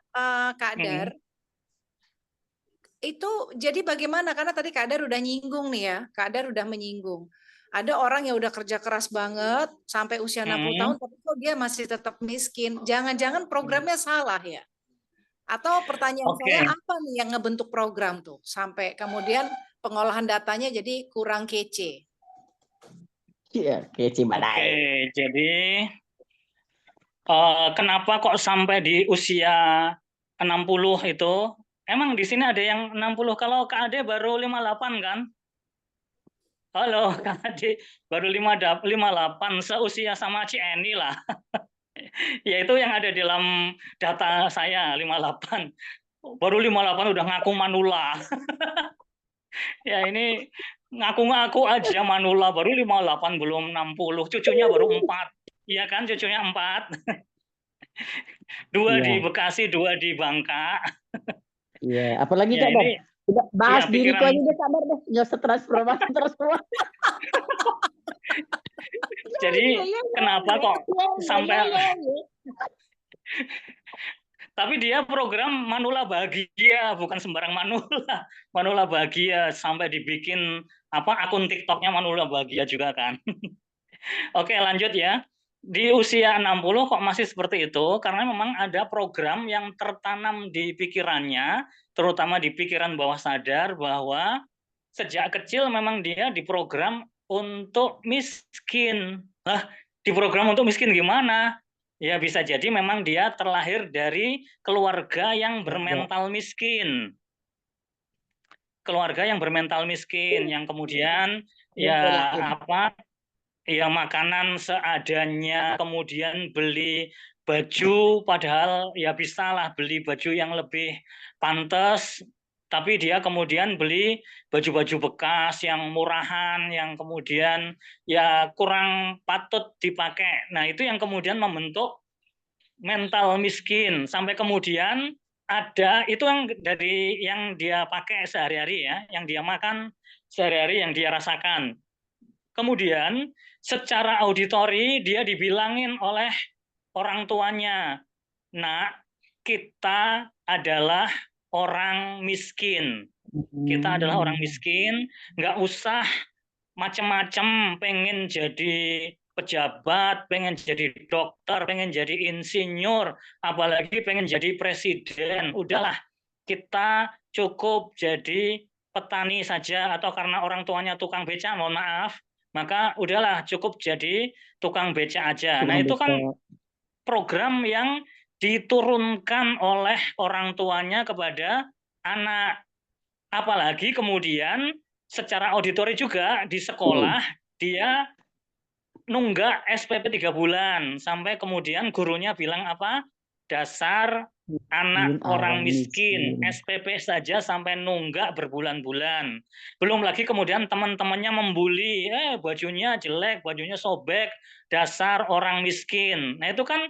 B: Kak Dar, itu jadi bagaimana? Karena tadi Kak Dar udah nyinggung nih ya, Kak Dar udah menyinggung. Ada orang yang udah kerja keras banget sampai usia 60 tahun, tapi kok dia masih tetap miskin. Jangan-jangan programnya salah ya? Atau pertanyaan saya, apa nih yang ngebentuk program tuh sampai kemudian pengolahan datanya jadi kurang kece?
C: Iya, kece badai.
A: Jadi kenapa kok sampai di usia 60 itu. Emang di sini ada yang 60, kalau Kak Ade baru 58 kan? Halo, Kak Ade baru 58, seusia sama Cieni lah. Ya itu yang ada di dalam data saya 58. Baru 58 udah ngaku manula. Ya ini ngaku-ngaku aja manula, baru 58 belum 60. Cucunya baru 4. Iya kan, cucunya 4. 2 di
C: Iya,
A: Bekasi, 2 di Bangka.
C: iya. Apalagi
A: Ya
C: Kak Dar?
A: ini
C: Udah
A: ya
C: bahas diriku
A: pikiran.
C: aja deh Kak Dar deh. Nggak usah transformasi transformasi.
A: Jadi
C: Iya, iya,
A: kenapa
C: iya,
A: kok
C: iya, iya, iya,
A: sampai
C: iya, iya.
A: tapi dia program Manula Bahagia, bukan sembarang Manula. Manula Bahagia sampai dibikin apa akun TikToknya Manula Bahagia juga kan. Oke, lanjut ya. Di usia 60 kok masih seperti itu karena memang ada program yang tertanam di pikirannya, terutama di pikiran bawah sadar bahwa sejak kecil memang dia diprogram untuk miskin. Lah, diprogram untuk miskin gimana? Ya bisa jadi memang dia terlahir dari keluarga yang
C: Iya,
A: bermental miskin. Keluarga yang bermental miskin, yang kemudian
C: iya,
A: ya
C: belain.
A: apa, ya makanan seadanya, kemudian beli baju, padahal ya bisalah beli baju yang lebih pantas, tapi dia kemudian beli baju-baju bekas yang murahan, yang kemudian ya kurang patut dipakai. Nah itu yang kemudian membentuk mental miskin, sampai kemudian ada itu yang dari yang dia pakai sehari-hari ya, yang dia makan sehari-hari, yang dia rasakan. Kemudian secara auditori dia dibilangin oleh orang tuanya, "Nak, kita adalah orang miskin. Kita adalah orang
C: Hmm.
A: miskin, nggak usah macam-macam, pengen jadi pejabat, pengen jadi dokter, pengen jadi insinyur, apalagi pengen jadi presiden. Udahlah, kita cukup jadi petani saja, atau karena orang tuanya tukang beca, mohon maaf, maka udahlah cukup jadi tukang beca aja." Nah
C: Tukang
A: itu kan
C: beca.
A: program yang diturunkan oleh orang tuanya kepada anak. Apalagi kemudian secara auditori juga di sekolah dia nunggak SPP 3 bulan, sampai kemudian gurunya bilang apa? Dasar
C: Miskin,
A: anak orang
C: orang
A: miskin,
C: miskin.
A: SPP saja sampai nunggak berbulan-bulan. Belum lagi kemudian teman-temannya membuli, bajunya jelek, bajunya sobek, dasar orang miskin. Nah itu kan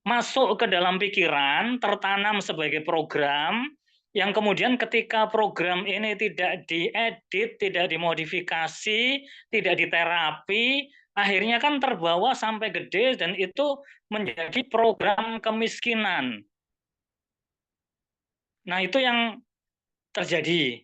A: masuk ke dalam pikiran, tertanam sebagai program, yang kemudian ketika program ini tidak diedit, tidak dimodifikasi, tidak diterapi, akhirnya kan terbawa sampai gede dan itu menjadi program kemiskinan. Nah, itu yang terjadi.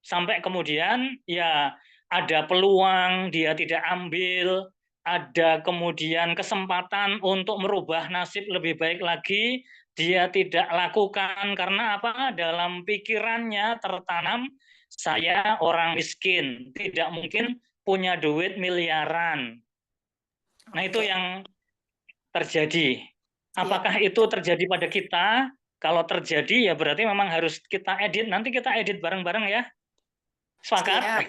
A: Sampai kemudian ya ada peluang dia tidak ambil, ada kemudian kesempatan untuk merubah nasib lebih baik lagi, dia tidak lakukan karena apa? Dalam pikirannya tertanam, saya orang miskin, tidak mungkin punya duit miliaran. Nah, itu
B: Oke,
A: yang terjadi.
B: ya,
A: Apakah itu terjadi pada kita? Kalau terjadi ya berarti memang harus kita edit. Nanti kita edit bareng-bareng ya. Sepakat?
B: siap.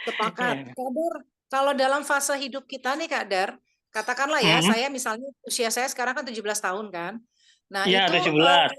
B: Sepakat.
A: Ya.
B: Kak Dar, kalau dalam fase hidup kita nih Kak Dar, katakanlah ya,
A: Hmm.
B: saya misalnya usia saya sekarang kan 17 tahun kan. Nah,
A: Iya,
B: itu
A: 17.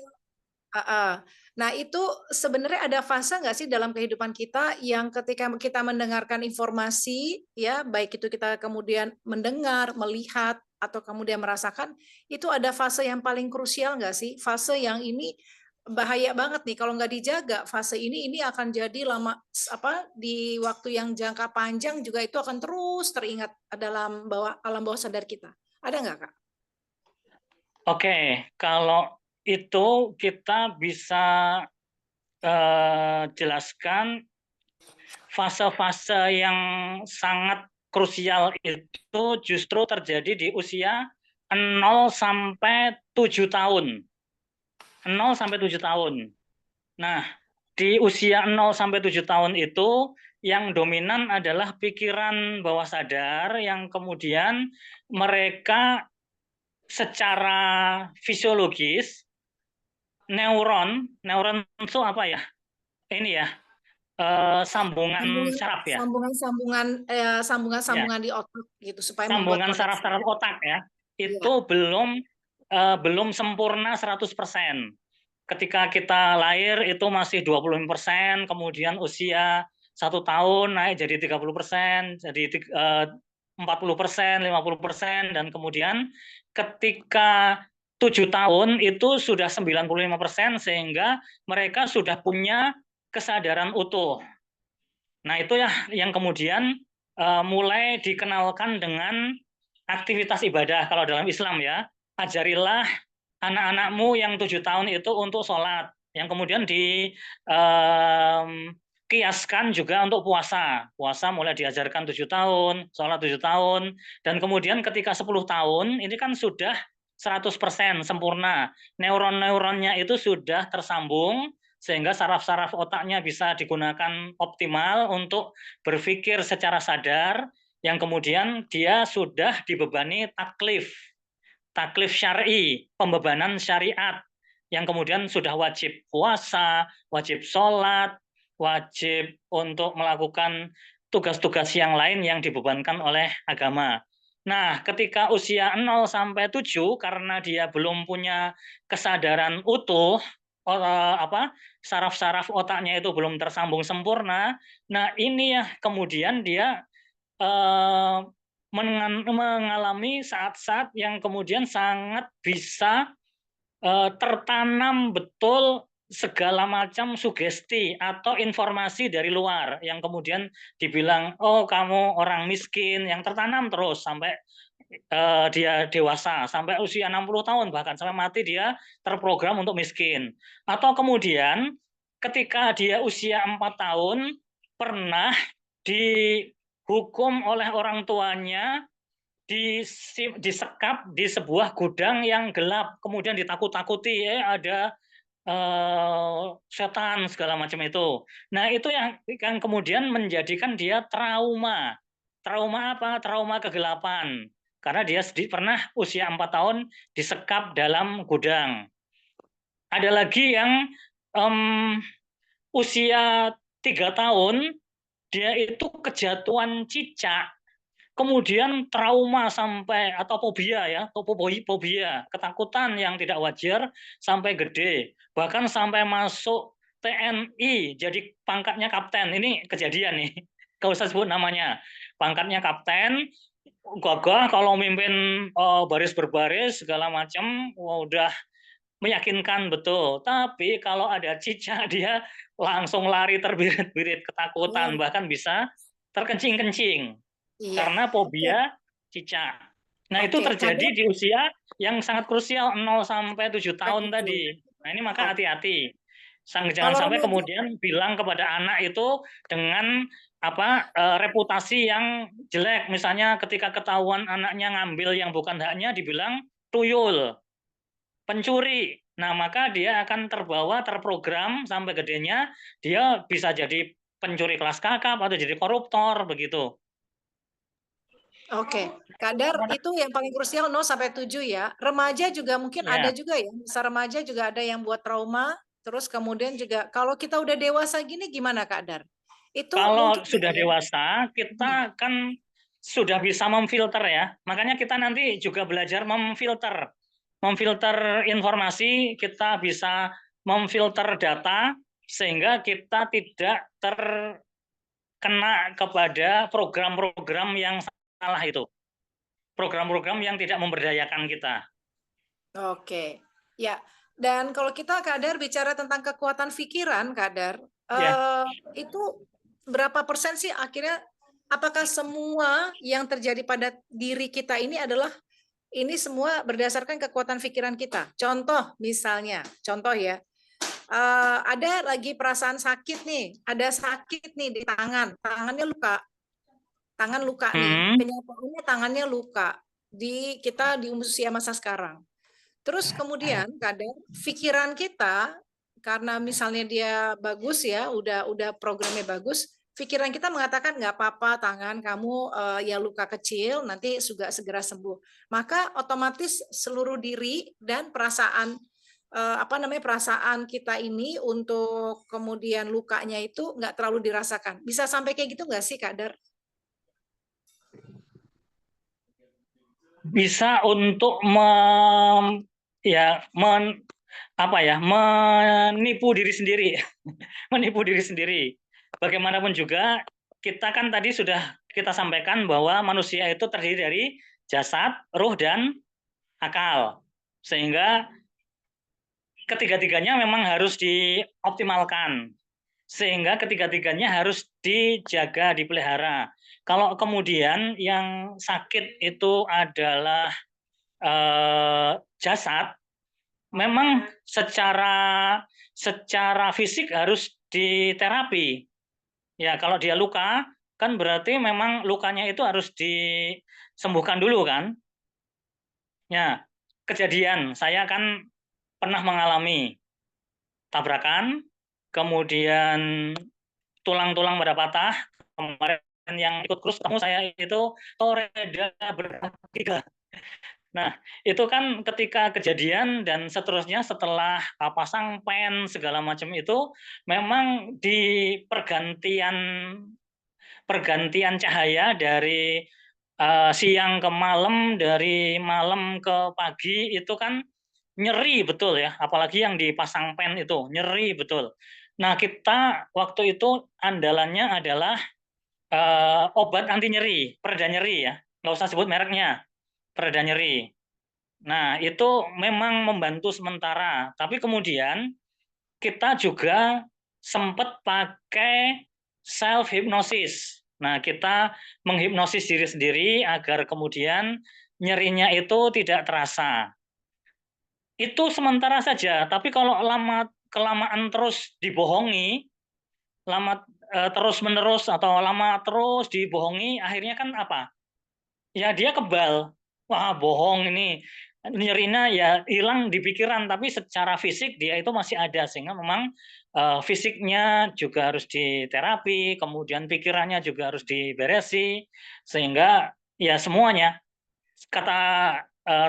B: nah itu sebenarnya ada fase nggak sih dalam kehidupan kita yang ketika kita mendengarkan informasi, ya baik itu kita kemudian mendengar, melihat, atau kemudian merasakan, itu ada fase yang paling krusial nggak sih? Fase yang ini bahaya banget nih kalau nggak dijaga. Fase ini akan jadi lama apa di waktu yang jangka panjang juga itu akan terus teringat dalam alam bawah sadar kita. Ada nggak Kak?
A: Oke, kalau itu kita bisa jelaskan fase-fase yang sangat krusial itu justru terjadi di usia 0 sampai 7 tahun. 0 sampai 7 tahun. Nah, di usia 0 sampai 7 tahun itu yang dominan adalah pikiran bawah sadar yang kemudian mereka secara fisiologis neuron itu apa ya? Ini ya, sambungan saraf ya? Ya,
B: sambungan-sambungan di otak gitu supaya membuat
A: sambungan
B: koneksi.
A: saraf-saraf otak ya,
B: Iya.
A: itu belum sempurna 100%. Ketika kita lahir itu masih 25%, kemudian usia 1 tahun naik jadi 30%, jadi 40%, 50%, dan kemudian ketika 7 tahun itu sudah 95%, sehingga mereka sudah punya kesadaran utuh. Nah, itu ya yang kemudian mulai dikenalkan dengan aktivitas ibadah kalau dalam Islam ya. Ajarilah anak-anakmu yang 7 tahun itu untuk sholat, yang kemudian kiaskan juga untuk puasa. Puasa mulai diajarkan 7 tahun, sholat 7 tahun, dan kemudian ketika 10 tahun ini kan sudah 100% sempurna. Neuron-neuronnya itu sudah tersambung sehingga saraf-saraf otaknya bisa digunakan optimal untuk berpikir secara sadar, yang kemudian dia sudah dibebani taklif syar'i, pembebanan syariat, yang kemudian sudah wajib puasa, wajib sholat, wajib untuk melakukan tugas-tugas yang lain yang dibebankan oleh agama. Nah, ketika usia 0 sampai 7, karena dia belum punya kesadaran utuh, saraf-saraf otaknya itu belum tersambung sempurna, nah ini ya kemudian dia mengalami saat-saat yang kemudian sangat bisa tertanam betul segala macam sugesti atau informasi dari luar yang kemudian dibilang, oh kamu orang miskin, yang tertanam terus sampai dia dewasa, sampai usia 60 tahun bahkan sampai mati dia terprogram untuk miskin. Atau kemudian ketika dia usia 4 tahun pernah dihukum oleh orang tuanya, disekap di sebuah gudang yang gelap, kemudian ditakut-takuti, ada setan segala macam itu. Nah, itu yang kemudian menjadikan dia trauma. Trauma apa? Trauma kegelapan. Karena dia pernah usia 4 tahun disekap dalam gudang. Ada lagi yang usia 3 tahun, dia itu kejatuhan cicak, kemudian trauma sampai, atau fobia ya, fobia, ketakutan yang tidak wajar sampai gede, bahkan sampai masuk TNI, jadi pangkatnya kapten. Ini kejadian nih, gak usah sebut namanya. Pangkatnya kapten, gagah kalau mimpin baris berbaris segala macam, udah meyakinkan betul. Tapi kalau ada cicak dia langsung lari terbirit-birit ketakutan, bahkan bisa terkencing-kencing
B: Iya.
A: karena fobia cicak. Nah, itu
B: Oke,
A: terjadi
B: Kader.
A: di usia yang sangat krusial 0 sampai 7 tahun tadi. Nah, ini maka
B: Oke.
A: hati-hati. Jangan
B: Kalau
A: sampai
B: remaja,
A: kemudian bilang kepada anak itu dengan reputasi yang jelek. Misalnya ketika ketahuan anaknya ngambil yang bukan haknya dibilang tuyul, pencuri. Nah, maka dia akan terprogram sampai gedenya dia bisa jadi pencuri kelas kakap atau jadi koruptor begitu.
B: oke, Kader itu yang paling krusial 0 sampai 7 ya. Remaja juga mungkin ada
A: Ya,
B: juga ya. Masa remaja juga ada yang buat trauma. Terus kemudian juga kalau kita udah dewasa gini gimana Kak Dar? Itu
A: kalau
B: mungkin
A: sudah
B: ya.
A: dewasa kita kan sudah bisa memfilter ya. Makanya kita nanti juga belajar memfilter. Memfilter informasi, kita bisa memfilter data sehingga kita tidak terkena kepada program-program yang salah itu. Program-program yang tidak memberdayakan kita.
B: Oke, ya. Dan kalau kita Kadar bicara tentang kekuatan pikiran, Kadar,
A: Ya.
B: itu berapa persen sih akhirnya? Apakah semua yang terjadi pada diri kita ini adalah ini semua berdasarkan kekuatan pikiran kita? Contoh misalnya, contoh ya, ada lagi perasaan sakit nih, ada sakit nih di tangan, tangannya luka nih, kenyataannya tangannya luka di kita di usia masa sekarang. Terus kemudian kadang pikiran kita karena misalnya dia bagus ya, udah programnya bagus, pikiran kita mengatakan nggak apa-apa tangan kamu ya luka kecil nanti juga segera sembuh. Maka otomatis seluruh diri dan perasaan perasaan kita ini untuk kemudian lukanya itu nggak terlalu dirasakan. Bisa sampai kayak gitu nggak sih, Kak Dar?
A: Bisa untuk menipu diri sendiri, menipu diri sendiri. Bagaimanapun juga kita kan tadi sudah kita sampaikan bahwa manusia itu terdiri dari jasad, ruh, dan akal. Sehingga ketiga-tiganya memang harus dioptimalkan. Sehingga ketiga-tiganya harus dijaga, dipelihara. Kalau kemudian yang sakit itu adalah jasad, memang secara fisik harus diterapi. Ya, kalau dia luka, kan berarti memang lukanya itu harus disembuhkan dulu kan. Ya, kejadian saya kan pernah mengalami tabrakan, kemudian tulang-tulang pada patah. Kemarin yang ikut kursus kamu saya itu toreda bertiga. Nah, itu kan ketika kejadian dan seterusnya setelah pasang pen segala macam itu memang di pergantian cahaya dari siang ke malam, dari malam ke pagi itu kan nyeri betul ya, apalagi yang dipasang pen itu nyeri betul. Nah, kita waktu itu andalannya adalah obat anti nyeri, pereda nyeri ya, nggak usah sebut mereknya, pereda nyeri. Nah, itu memang membantu sementara, tapi kemudian kita juga sempat pakai self hypnosis. Nah, kita menghipnosis diri sendiri agar kemudian nyerinya itu tidak terasa. Itu sementara saja, tapi kalau kelamaan terus dibohongi, terus-menerus atau lama terus dibohongi, akhirnya kan apa? Ya dia kebal. Wah, bohong ini. Nyerinya ya hilang di pikiran, tapi secara fisik dia itu masih ada, sehingga memang fisiknya juga harus diterapi, kemudian pikirannya juga harus diberesi, sehingga ya semuanya kata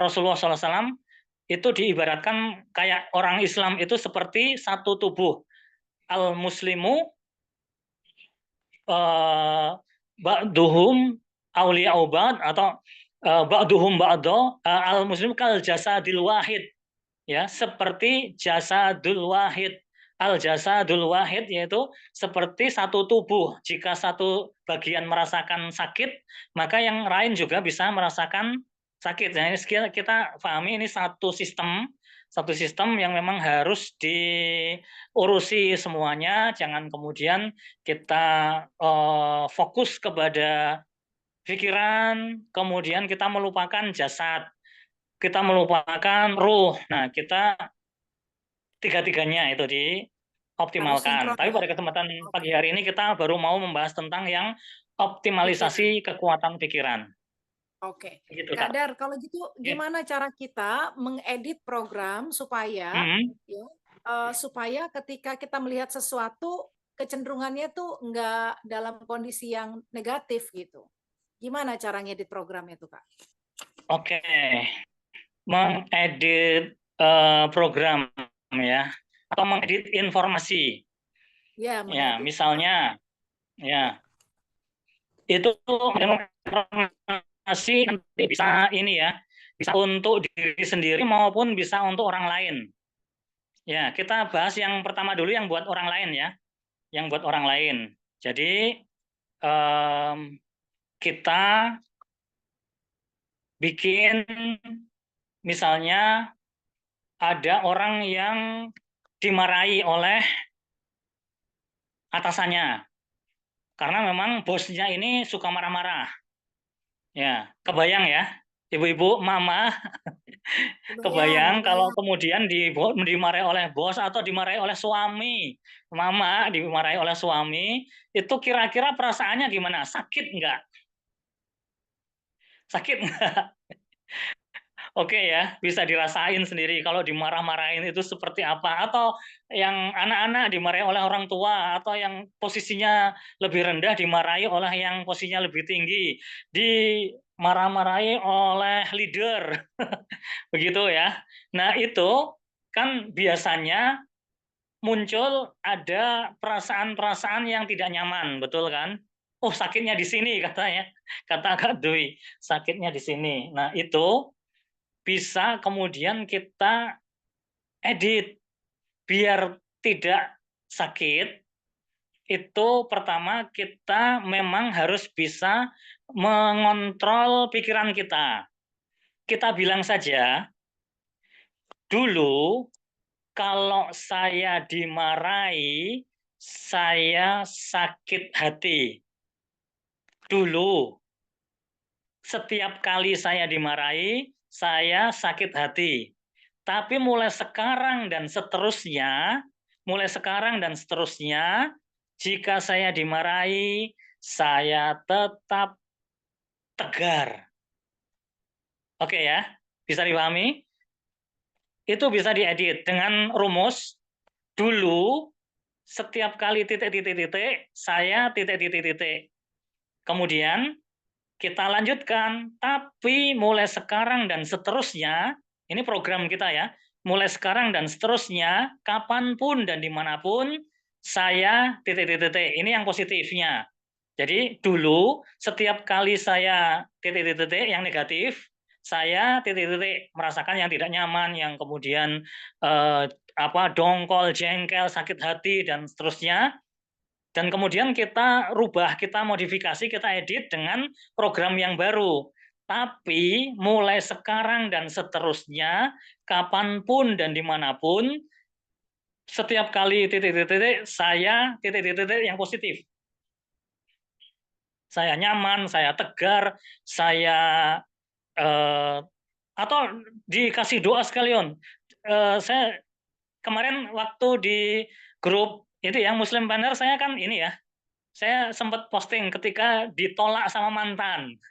A: Rasulullah SAW itu diibaratkan kayak orang Islam itu seperti satu tubuh. Al-muslimu ba'duhum awliya'u ba'd atau ba'duhum ba'do al-muslim kal jasadil wahid, ya, seperti jasadul wahid. Al jasadul wahid yaitu seperti satu tubuh. Jika satu bagian merasakan sakit, maka yang lain juga bisa merasakan sakit. Jadi kita pahami ini satu sistem yang memang harus diurusi semuanya. Jangan kemudian kita fokus kepada pikiran, kemudian kita melupakan jasad, kita melupakan ruh. Nah, kita tiga-tiganya itu dioptimalkan. Tapi pada kesempatan pagi hari ini kita baru mau membahas tentang yang optimalisasi kekuatan pikiran.
B: Oke,
A: Gitu,
B: Kak
A: Kak.
B: Dar, kalau gitu gimana cara kita mengedit program supaya supaya ketika kita melihat sesuatu kecenderungannya tuh nggak dalam kondisi yang negatif gitu. Gimana cara ngedit program itu, Kak?
A: Oke, mengedit program ya, atau mengedit informasi.
B: Ya,
A: Ya, misalnya, ya itu informasi bisa ini ya, bisa untuk diri sendiri maupun bisa untuk orang lain. Ya, kita bahas yang pertama dulu yang buat orang lain ya, yang buat orang lain. Jadi kita bikin misalnya ada orang yang dimarahi oleh atasannya karena memang bosnya ini suka marah-marah. Ya, kebayang ya, ibu-ibu, mama, kebayang kalau kemudian dimarahi oleh bos atau dimarahi oleh suami, mama dimarahi oleh suami, itu kira-kira perasaannya gimana? Sakit nggak? Sakit nggak? Oke ya, bisa dirasain sendiri kalau dimarah-marahin itu seperti apa. Atau yang anak-anak dimarahi oleh orang tua, atau yang posisinya lebih rendah dimarahi oleh yang posisinya lebih tinggi. Dimarah-marahi oleh leader. Begitu ya. Nah itu kan biasanya muncul ada perasaan-perasaan yang tidak nyaman, betul kan? Oh, sakitnya di sini katanya, kata Kak Dwi, sakitnya di sini. Nah, itu bisa kemudian kita edit biar tidak sakit. Itu pertama kita memang harus bisa mengontrol pikiran kita. Kita bilang saja, dulu kalau saya dimarahi, saya sakit hati. Dulu, setiap kali saya dimarahi, saya sakit hati. Tapi mulai sekarang dan seterusnya, jika saya dimarahi, saya tetap tegar. Oke ya, bisa dipahami? Itu bisa diedit dengan rumus dulu setiap kali titik-titik-titik, saya titik-titik-titik. Kemudian kita lanjutkan, tapi mulai sekarang dan seterusnya, ini program kita ya, mulai sekarang dan seterusnya, kapanpun dan dimanapun, saya titik-titik-titik. Ini yang positifnya. Jadi dulu setiap kali saya titik-titik yang negatif, saya titik-titik merasakan yang tidak nyaman, yang kemudian dongkol, jengkel, sakit hati dan seterusnya. Dan kemudian kita rubah, kita modifikasi, kita edit dengan program yang baru. Tapi mulai sekarang dan seterusnya, kapanpun dan dimanapun, setiap kali titik-titik saya titik-titik yang positif. Saya nyaman, saya tegar, saya atau dikasih doa sekalian. Saya kemarin waktu di grup itu ya Muslim Banner, saya kan ini ya, saya sempat posting ketika ditolak sama mantan.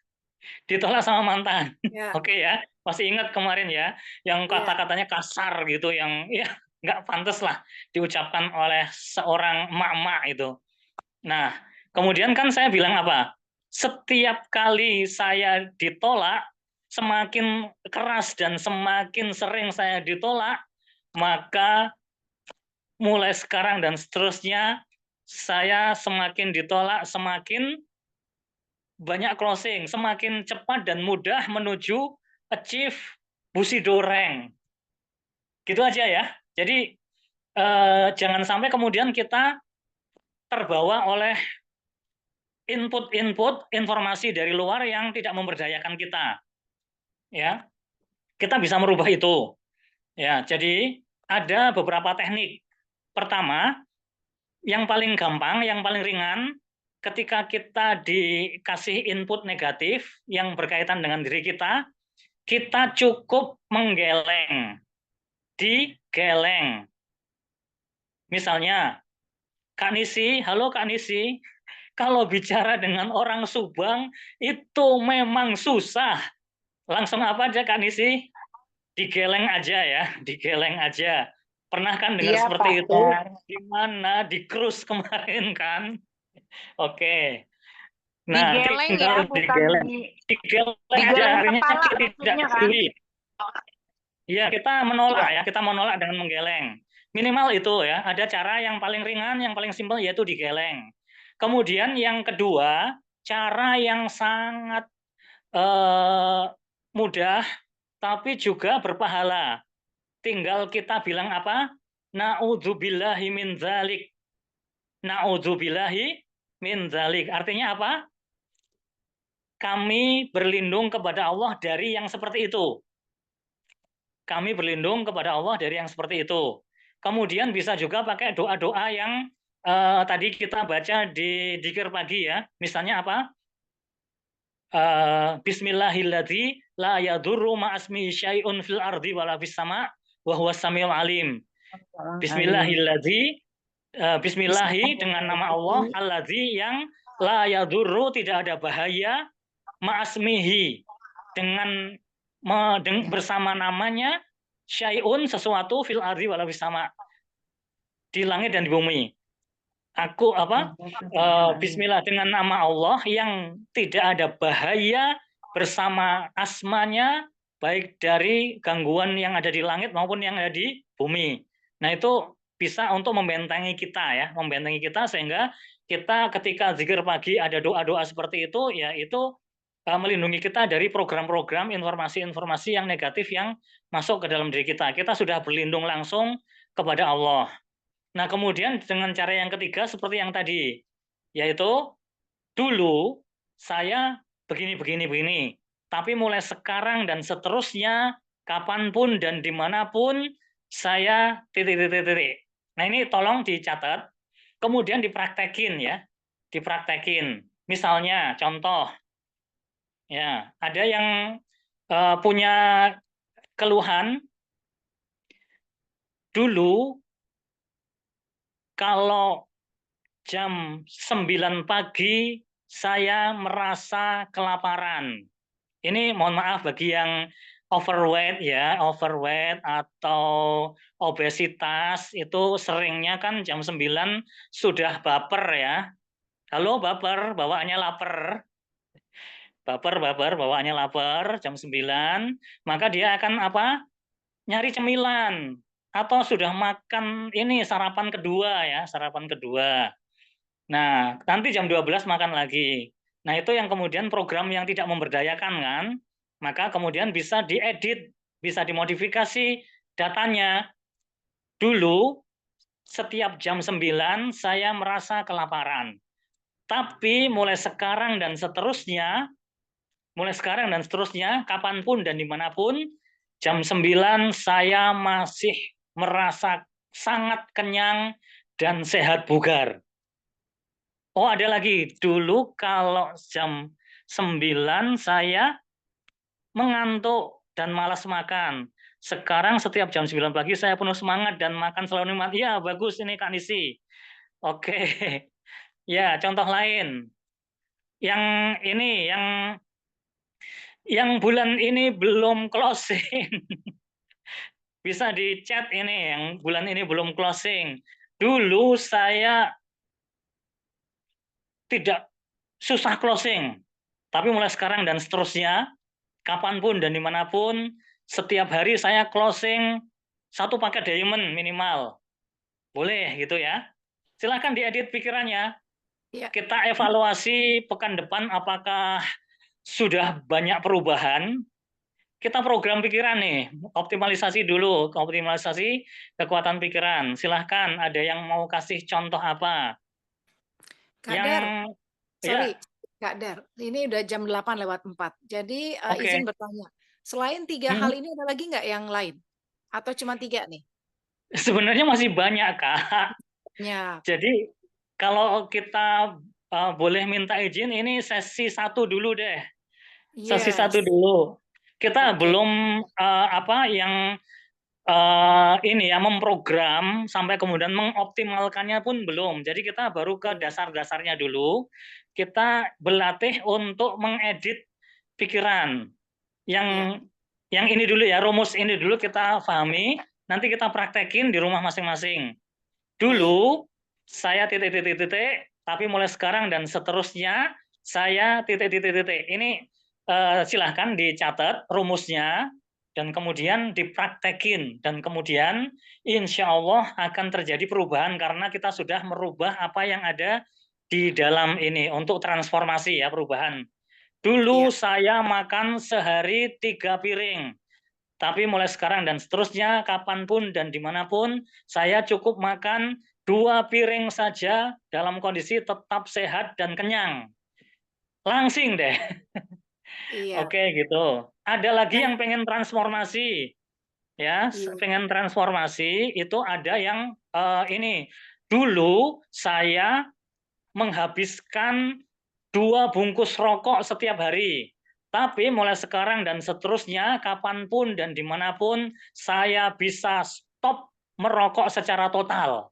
A: Ditolak sama mantan.
B: Ya.
A: Oke ya, masih ingat kemarin ya, yang
B: Iya.
A: kata-katanya kasar gitu, yang ya nggak pantas lah diucapkan oleh seorang emak-emak itu. Nah, kemudian kan saya bilang apa? Setiap kali saya ditolak, semakin keras dan semakin sering saya ditolak, maka mulai sekarang dan seterusnya, saya semakin ditolak, semakin banyak closing, semakin cepat dan mudah menuju achieve Bushido rank. Gitu aja ya. Jadi jangan sampai kemudian kita terbawa oleh input-input informasi dari luar yang tidak memberdayakan kita. Ya, kita bisa merubah itu. Ya, jadi ada beberapa teknik. Pertama, yang paling gampang, yang paling ringan, ketika kita dikasih input negatif yang berkaitan dengan diri kita cukup menggeleng, digeleng. Misalnya, Kak Nisi, halo Kak Nisi, kalau bicara dengan orang Subang itu memang susah. Langsung apa aja Kak Nisi? Digeleng aja ya, digeleng aja. Pernah kan dengar
C: Iya,
A: seperti
C: Pak
A: itu?
C: Dar.
A: Di mana? Di cruise kemarin kan? Oke. Nah,
C: Digeleng ya,
A: tinggal
C: bukan
A: digeleng. Digeleng aja,
C: digeleng
A: artinya
C: kepala
A: kita tidak
C: maksudnya kan?
A: peduli. Iya, kita menolak
C: Iya.
A: ya, kita menolak dengan menggeleng. Minimal itu ya, ada cara yang paling ringan, yang paling simpel yaitu digeleng. Kemudian yang kedua, cara yang sangat mudah tapi juga berpahala. Tinggal kita bilang apa? Na'udzubillahi min dzalik. Na'udzubillahi min dzalik. Artinya apa? Kami berlindung kepada Allah dari yang seperti itu. Kami berlindung kepada Allah dari yang seperti itu. Kemudian bisa juga pakai doa-doa yang tadi kita baca di dzikir pagi ya. Misalnya apa? Bismillahilladzi la yadurru ma'asmihi syai'un fil ardi wala fis sama' wa huwas samiul alim. Bismillahilladzi Bismillahi dengan nama Allah alladzi yang la yadurru tidak ada bahaya ma'asmihi dengan bersama namanya syai'un sesuatu fil ardi wala fis sama' di langit dan di bumi. Aku Bismillah dengan nama Allah yang tidak ada bahaya bersama asmanya baik dari gangguan yang ada di langit maupun yang ada di bumi. Nah, itu bisa untuk membentengi kita ya, membentengi kita sehingga kita ketika zikir pagi ada doa-doa seperti itu, ya itu melindungi kita dari program-program informasi-informasi yang negatif yang masuk ke dalam diri kita. Kita sudah berlindung langsung kepada Allah. Nah, kemudian dengan cara yang ketiga seperti yang tadi, yaitu dulu saya begini, tapi mulai sekarang dan seterusnya, kapanpun dan dimanapun, saya titik. Nah, ini tolong dicatat, kemudian dipraktekin ya, dipraktekin. Misalnya, contoh, ya ada yang punya keluhan, dulu kalau jam 9 pagi saya merasa kelaparan. Ini mohon maaf bagi yang overweight ya, overweight atau obesitas itu seringnya kan jam 9 sudah baper ya. Halo baper, bawaannya lapar. Baper, bawaannya lapar jam 9, maka dia akan apa? Nyari cemilan atau sudah makan ini sarapan kedua ya, sarapan kedua. Nah, nanti jam 12 makan lagi. Nah, itu yang kemudian program yang tidak memberdayakan kan? Maka kemudian bisa diedit, bisa dimodifikasi datanya. Dulu setiap jam 9 saya merasa kelaparan. Tapi mulai sekarang dan seterusnya, kapanpun dan dimanapun, jam 9 saya masih merasa sangat kenyang dan sehat bugar. Oh, ada lagi. Dulu kalau jam 9 saya mengantuk dan malas makan. Sekarang setiap jam 9 pagi saya penuh semangat dan makan selalu nikmat. Ya, bagus ini Kak Nisi. Oke. Ya, contoh lain. Yang ini, yang bulan ini belum closing. Bisa di chat ini, yang bulan ini belum closing. Dulu saya tidak susah closing. Tapi mulai sekarang dan seterusnya, kapanpun dan dimanapun, setiap hari saya closing 1 paket diamond minimal. Boleh gitu ya. Silahkan diedit pikirannya.
B: Ya.
A: Kita evaluasi pekan depan apakah sudah banyak perubahan. Kita program pikiran nih, optimalisasi dulu, optimalisasi kekuatan pikiran. Silahkan, ada yang mau kasih contoh apa?
B: Kak
A: Yang
B: Dar, sorry,
A: ya,
B: Kak Dar, ini udah jam 8:04. Jadi izin
A: oke.
B: bertanya, selain 3 hal
A: Hmm,
B: ini ada lagi nggak yang lain? Atau cuma 3 nih?
A: sebenarnya masih banyak, Kak.
B: Ya,
A: Jadi kalau kita boleh minta izin, ini sesi 1 dulu deh. Sesi 1
B: yes,
A: dulu. Kita
B: oke.
A: belum apa yang ini ya memprogram sampai kemudian mengoptimalkannya pun belum. Jadi kita baru ke dasar-dasarnya dulu. Kita berlatih untuk mengedit pikiran. Yang
B: Ya,
A: yang ini dulu ya, rumus ini dulu kita pahami, nanti kita praktekin di rumah masing-masing.
B: baik.
A: Dulu saya titik, tapi mulai sekarang dan seterusnya saya titik. Ini silahkan dicatat rumusnya dan kemudian dipraktekin dan kemudian insya Allah akan terjadi perubahan karena kita sudah merubah apa yang ada di dalam ini untuk transformasi ya perubahan. Dulu
B: Ya,
A: saya makan sehari 3 piring. Tapi mulai sekarang dan seterusnya, kapanpun dan dimanapun, saya cukup makan 2 piring saja dalam kondisi tetap sehat dan kenyang. Langsing deh.
B: iya.
A: Oke, gitu. Ada lagi
B: Nah,
A: yang pengen transformasi. Ya,
B: iya.
A: pengen transformasi, itu ada yang ini. Dulu saya menghabiskan 2 bungkus rokok setiap hari. Tapi mulai sekarang dan seterusnya, kapanpun dan dimanapun, saya bisa stop merokok secara total.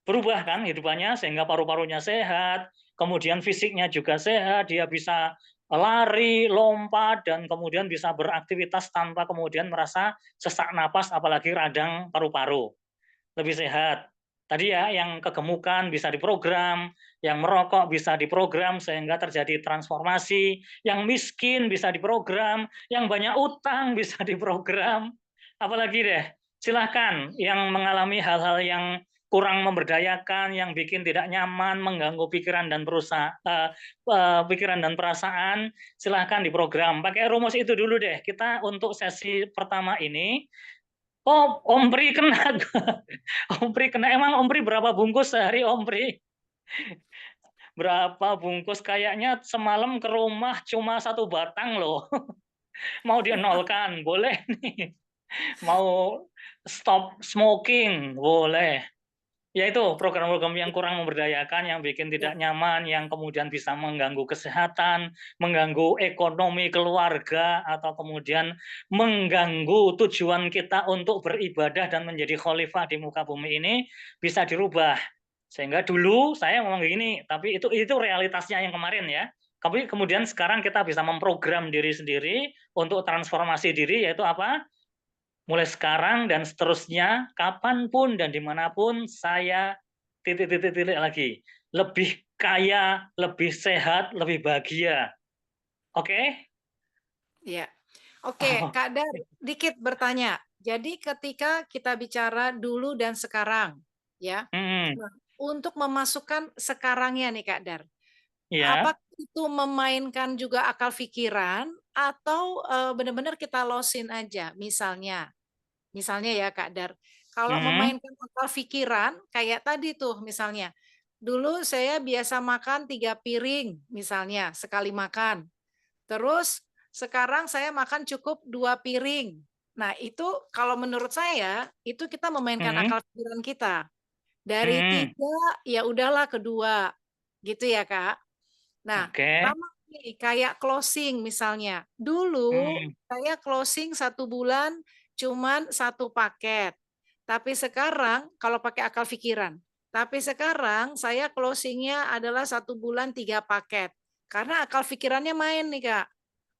A: Berubah kan hidupannya, sehingga paru-parunya sehat, kemudian fisiknya juga sehat, dia bisa lari, lompat, dan kemudian bisa beraktivitas tanpa kemudian merasa sesak napas, apalagi radang paru-paru. Lebih sehat. Tadi ya, yang kegemukan bisa diprogram, yang merokok bisa diprogram sehingga terjadi transformasi, yang miskin bisa diprogram, yang banyak utang bisa diprogram, apalagi deh. Silahkan yang mengalami hal-hal yang kurang memberdayakan, yang bikin tidak nyaman, mengganggu pikiran dan pikiran dan perasaan, silahkan diprogram. Pakai rumus itu dulu deh. Kita untuk sesi pertama ini, oh, Om Pri kena. Om Pri kena. Emang Om Pri berapa bungkus sehari, Om Pri? Berapa bungkus? Kayaknya semalam ke rumah cuma 1 batang loh. Mau dia nolkan, boleh nih. Mau stop smoking, boleh. Ya itu program-program yang kurang memberdayakan, yang bikin tidak nyaman, yang kemudian bisa mengganggu kesehatan, mengganggu ekonomi keluarga, atau kemudian mengganggu tujuan kita untuk beribadah dan menjadi khalifah di muka bumi ini, bisa dirubah. Sehingga dulu saya ngomong gini, tapi itu realitasnya yang kemarin ya. Tapi kemudian sekarang kita bisa memprogram diri sendiri untuk transformasi diri, yaitu apa? Mulai sekarang dan seterusnya, kapanpun dan dimanapun saya titik-titik lagi. Lebih kaya, lebih sehat, lebih bahagia. Oke?
B: Ya. Oke, Kak Dar, dikit bertanya. Jadi ketika kita bicara dulu dan sekarang, ya, nah, untuk memasukkan sekarangnya nih Kak Dar,
A: Ya.
B: apakah itu memainkan juga akal pikiran atau benar-benar kita losin aja? Misalnya ya Kak Dar, kalau memainkan akal pikiran kayak tadi tuh misalnya, dulu saya biasa makan 3 piring misalnya sekali makan. Terus sekarang saya makan cukup 2 piring. Nah, itu kalau menurut saya itu kita memainkan akal pikiran kita. Dari 3 ya udahlah ke 2. Gitu ya, Kak. Nah,
A: Oke.
B: sama nih kayak closing misalnya. Dulu saya closing 1 bulan cuman 1 paket. Tapi sekarang kalau pakai akal pikiran. Tapi sekarang saya closingnya adalah 1 bulan 3 paket. Karena akal pikirannya main nih, Kak.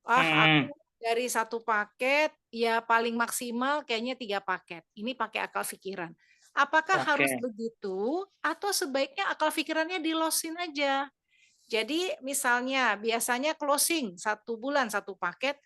B: Aku dari 1 paket ya paling maksimal kayaknya 3 paket. Ini pakai akal pikiran. Apakah harus begitu atau sebaiknya akal pikirannya di-losin aja? Jadi misalnya biasanya closing 1 bulan 1 paket,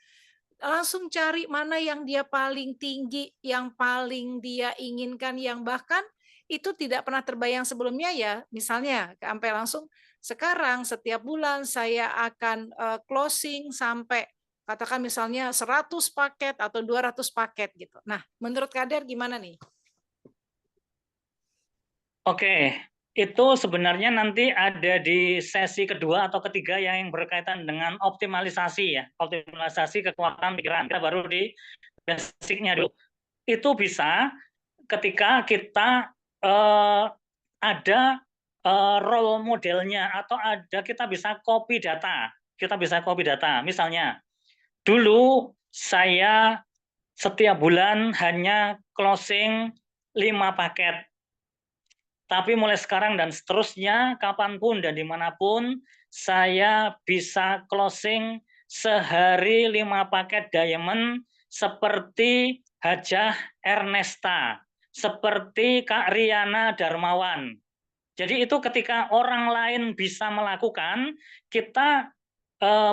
B: langsung cari mana yang dia paling tinggi, yang paling dia inginkan, yang bahkan itu tidak pernah terbayang sebelumnya ya. Misalnya sampai langsung sekarang setiap bulan saya akan closing sampai katakan misalnya 100 paket atau 200 paket gitu. Nah, menurut Kader gimana nih?
A: Oke, itu sebenarnya nanti ada di sesi kedua atau ketiga yang berkaitan dengan optimalisasi ya, optimalisasi kekuatan pikiran. Kita baru di basicnya dulu. Itu bisa ketika kita ada role modelnya atau ada kita bisa copy data. Kita bisa copy data. Misalnya, dulu saya setiap bulan hanya closing 5 paket. Tapi mulai sekarang dan seterusnya, kapanpun dan dimanapun, saya bisa closing sehari 5 paket diamond seperti Hajah Ernesta, seperti Kak Riana Darmawan. Jadi itu ketika orang lain bisa melakukan, kita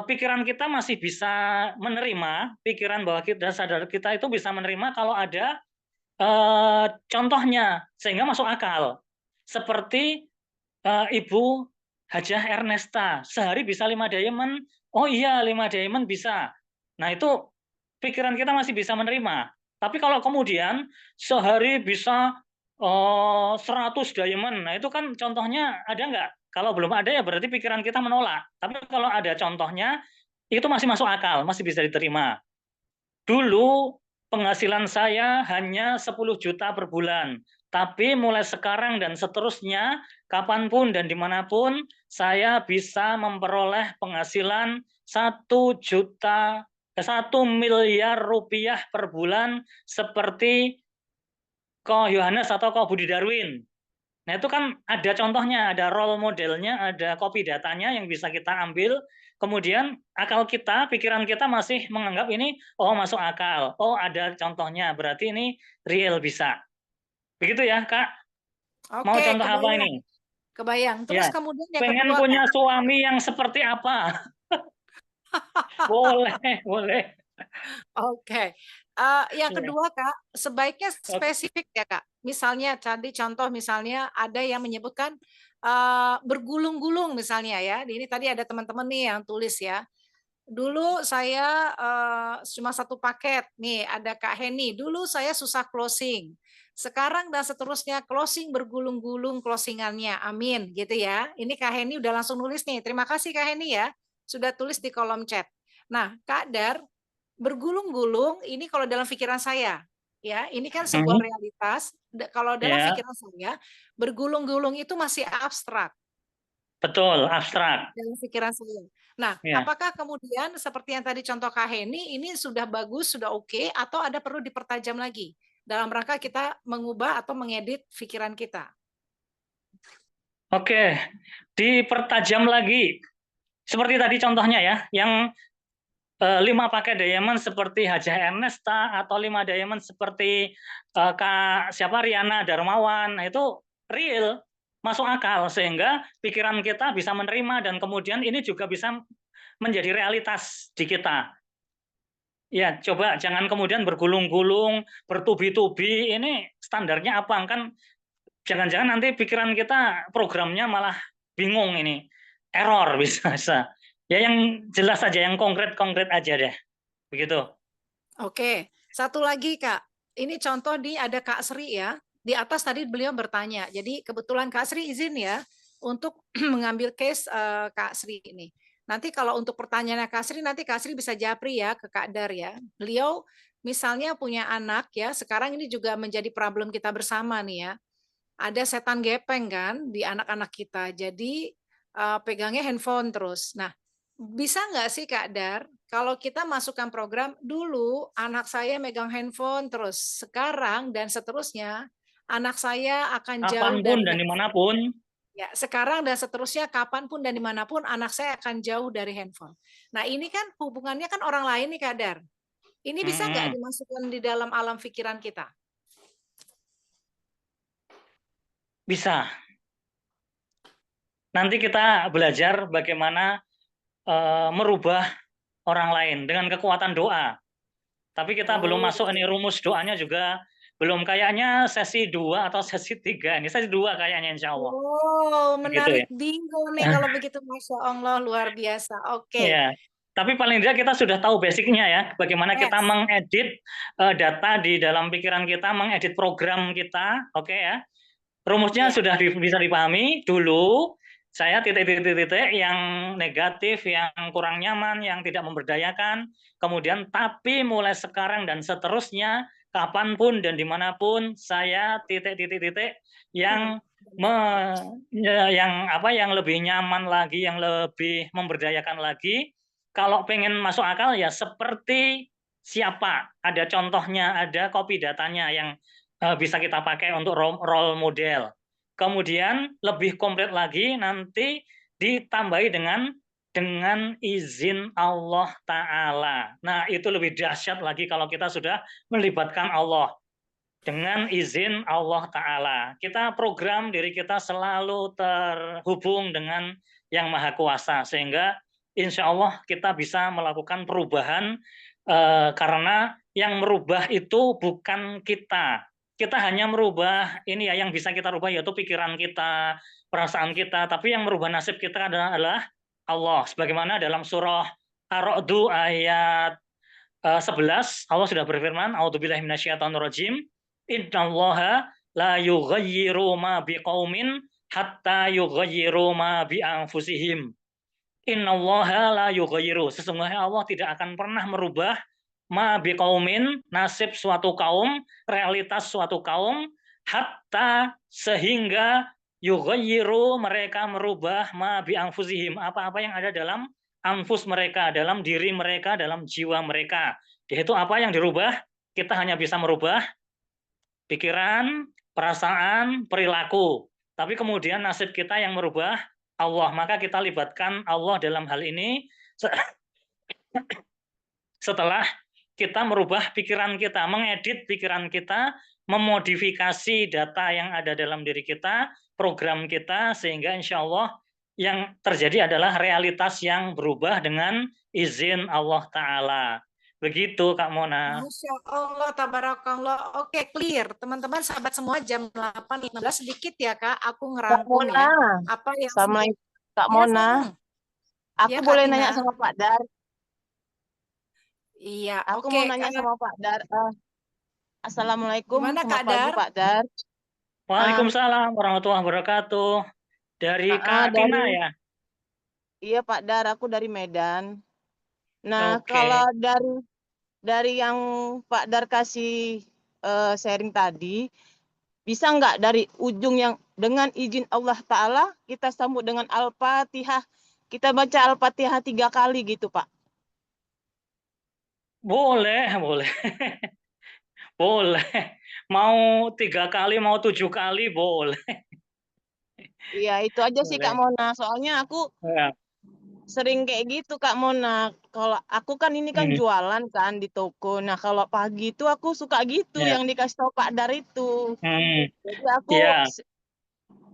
A: pikiran kita masih bisa menerima, pikiran bahwa kita sadar kita itu bisa menerima kalau ada contohnya sehingga masuk akal. Seperti Ibu Hajah Ernesta, sehari bisa 5 diamond. Oh iya, 5 diamond bisa. Nah, itu pikiran kita masih bisa menerima. Tapi kalau kemudian sehari bisa 100 diamond, nah itu kan contohnya ada nggak? Kalau belum ada ya berarti pikiran kita menolak. Tapi kalau ada contohnya, itu masih masuk akal, masih bisa diterima. Dulu penghasilan saya hanya 10 juta per bulan. Tapi mulai sekarang dan seterusnya, kapanpun dan dimanapun, saya bisa memperoleh penghasilan 1 miliar rupiah per bulan seperti Ko Yohanes atau Ko Budi Darwin. Nah itu kan ada contohnya, ada role modelnya, ada copy datanya yang bisa kita ambil. Kemudian akal kita, pikiran kita masih menganggap ini, oh masuk akal, oh ada contohnya, berarti ini real bisa. Begitu ya Kak? Mau
B: Oke,
A: contoh apa
B: kebayang.
A: ini?
B: Kebayang. Terus
A: Ya,
B: kemudian yang
A: pengen
B: kedua,
A: punya
B: Kak.
A: suami yang seperti apa? Boleh, boleh.
B: Oke. Yang
A: Iya.
B: kedua, Kak, sebaiknya
A: Oke.
B: spesifik ya, Kak. Misalnya tadi contoh misalnya ada yang menyebutkan bergulung-gulung misalnya ya. Ini tadi ada teman-teman nih yang tulis ya. Dulu saya cuma satu paket. Nih ada Kak Heni. Dulu saya susah closing. Sekarang dan seterusnya closing bergulung-gulung closingannya. Amin, gitu ya. Ini Kak Heni udah langsung nulis nih. Terima kasih Kak Heni ya. Sudah tulis di kolom chat. Nah, Kak Dar, bergulung-gulung ini kalau dalam pikiran saya, ya, ini kan sebuah
A: Hmm,
B: realitas. Kalau dalam
A: ya,
B: pikiran saya, bergulung-gulung itu masih abstrak
A: betul, abstrak.
B: dalam pikiran saya. Nah,
A: Ya.
B: apakah kemudian seperti yang tadi contoh Kak Heni, ini sudah bagus, sudah oke, atau ada perlu dipertajam lagi dalam rangka kita mengubah atau mengedit pikiran kita?
A: Oke, dipertajam lagi. Seperti tadi contohnya ya, yang 5 pakai diamond seperti Hajah Ernesta atau 5 diamond seperti Kak siapa Riana Darmawan. Nah, itu real, masuk akal sehingga pikiran kita bisa menerima dan kemudian ini juga bisa menjadi realitas di kita. Ya, coba jangan kemudian bergulung-gulung, bertubi-tubi. Ini standarnya apa? Kan jangan-jangan nanti pikiran kita programnya malah bingung ini. Error bisa. Ya yang jelas saja, yang konkret-konkret aja deh. Begitu.
B: Oke, satu lagi Kak. Ini contoh di ada Kak Sri ya. Di atas tadi beliau bertanya. Jadi kebetulan Kak Sri izin ya untuk mengambil case Kak Sri ini. Nanti kalau untuk pertanyaannya Kak Sri, nanti Kak Sri bisa japri ya ke Kak Dar ya. Beliau misalnya punya anak ya, sekarang ini juga menjadi problem kita bersama nih ya. Ada setan gepeng kan di anak-anak kita. Jadi pegangnya handphone terus. Nah, bisa nggak sih Kak Dar, kalau kita masukkan program dulu anak saya megang handphone terus, sekarang dan seterusnya anak saya akan jauh
A: Kapanpun
B: dari
A: dan
B: handphone.
A: dimanapun.
B: Ya, sekarang dan seterusnya kapanpun dan dimanapun anak saya akan jauh dari handphone. Nah ini kan hubungannya kan orang lain nih Kak Dar. Ini bisa nggak
A: Hmm,
B: dimasukkan di dalam alam pikiran kita?
A: bisa. Nanti kita belajar bagaimana merubah orang lain dengan kekuatan doa. Tapi kita belum
B: Oh,
A: masuk ini rumus doanya juga belum, kayaknya sesi 2 atau sesi 3 ini. Sesi 2 kayaknya insya Allah.
B: oh,
A: Begitu
B: menarik
A: ya.
B: bingo nih kalau begitu, Masya Allah, luar biasa. Oke,
A: Ya, tapi paling tidak kita sudah tahu basicnya ya, bagaimana kita
B: yes.
A: mengedit data di dalam pikiran kita, mengedit program kita, oke ya. Rumusnya
B: Ya.
A: sudah bisa dipahami dulu. Saya titik-titik-titik yang negatif, yang kurang nyaman, yang tidak memberdayakan. Kemudian, tapi mulai sekarang dan seterusnya, kapanpun dan dimanapun, saya titik-titik-titik yang yang lebih nyaman lagi, yang lebih memberdayakan lagi. Kalau pengen masuk akal ya seperti siapa? Ada contohnya, ada copy datanya yang bisa kita pakai untuk role model. Kemudian lebih komplit lagi nanti ditambahi dengan izin Allah Ta'ala. Nah, itu lebih dahsyat lagi kalau kita sudah melibatkan Allah. Dengan izin Allah Ta'ala. Kita program diri kita selalu terhubung dengan Yang Maha Kuasa. Sehingga insya Allah kita bisa melakukan perubahan karena yang merubah itu bukan kita. Kita hanya merubah ini ya, yang bisa kita rubah yaitu pikiran kita, perasaan kita. Tapi yang merubah nasib kita adalah Allah. Sebagaimana dalam surah Ar-Ra'd ayat 11 Allah sudah berfirman, A'udzubillahi minasyaitonirrajim, innallaha la yughayyiru ma biqaumin hatta yughayyiru ma bi anfusihim. Innallaha la yughayyiru. Sesungguhnya Allah tidak akan pernah merubah ma biqaumin, nasib suatu kaum, realitas suatu kaum, hatta sehingga yughayyiru, mereka merubah ma bi anfusihim, apa-apa yang ada dalam anfus mereka, dalam diri mereka, dalam jiwa mereka. Yaitu apa yang dirubah? Kita hanya bisa merubah pikiran, perasaan, perilaku. Tapi kemudian nasib kita yang merubah Allah. Maka kita libatkan Allah dalam hal ini setelah kita merubah pikiran kita, mengedit pikiran kita, memodifikasi data yang ada dalam diri kita, program kita, sehingga insya Allah yang terjadi adalah realitas yang berubah dengan izin Allah Ta'ala. Begitu Kak Mona.
B: Masya Allah, tabarakallah. Oke, clear. Teman-teman, sahabat semua, jam 8.15 sedikit ya, Kak. Aku
D: Kak
B: ngerangkum
D: Mona,
B: ya. Apa yang
D: Assalamualaikum Kak
B: ya,
D: Mona. Aku
B: ya, Kak
D: boleh
B: Tina.
D: nanya sama Pak Dar?
B: Iya,
D: Aku
B: oke.
D: mau nanya sama Pak Dar. Assalamualaikum
B: Gimana,
D: selamat
B: Kak
D: pagi
B: Dar?
D: Pak Dar.
A: Waalaikumsalam warahmatullahi wabarakatuh. Dari Kak Tina ya?
D: Iya Pak Dar, aku dari Medan. Nah,
A: Oke.
D: kalau dari yang Pak Dar kasih sharing tadi, bisa nggak dari ujung yang dengan izin Allah Ta'ala kita sambut dengan Al-Fatihah, kita baca Al-Fatihah 3 kali gitu Pak?
A: Boleh, boleh. Boleh. Mau 3 kali, mau 7 kali, boleh.
D: Iya, itu aja sih Kak
A: Boleh.
D: Mona. Soalnya aku
A: Ya.
D: sering kayak gitu Kak Mona. Kalau aku kan ini kan jualan kan di toko. Nah, kalau pagi itu aku suka gitu
A: Ya.
D: yang dikasih tahu Pak Dar itu. Jadi aku
A: Ya.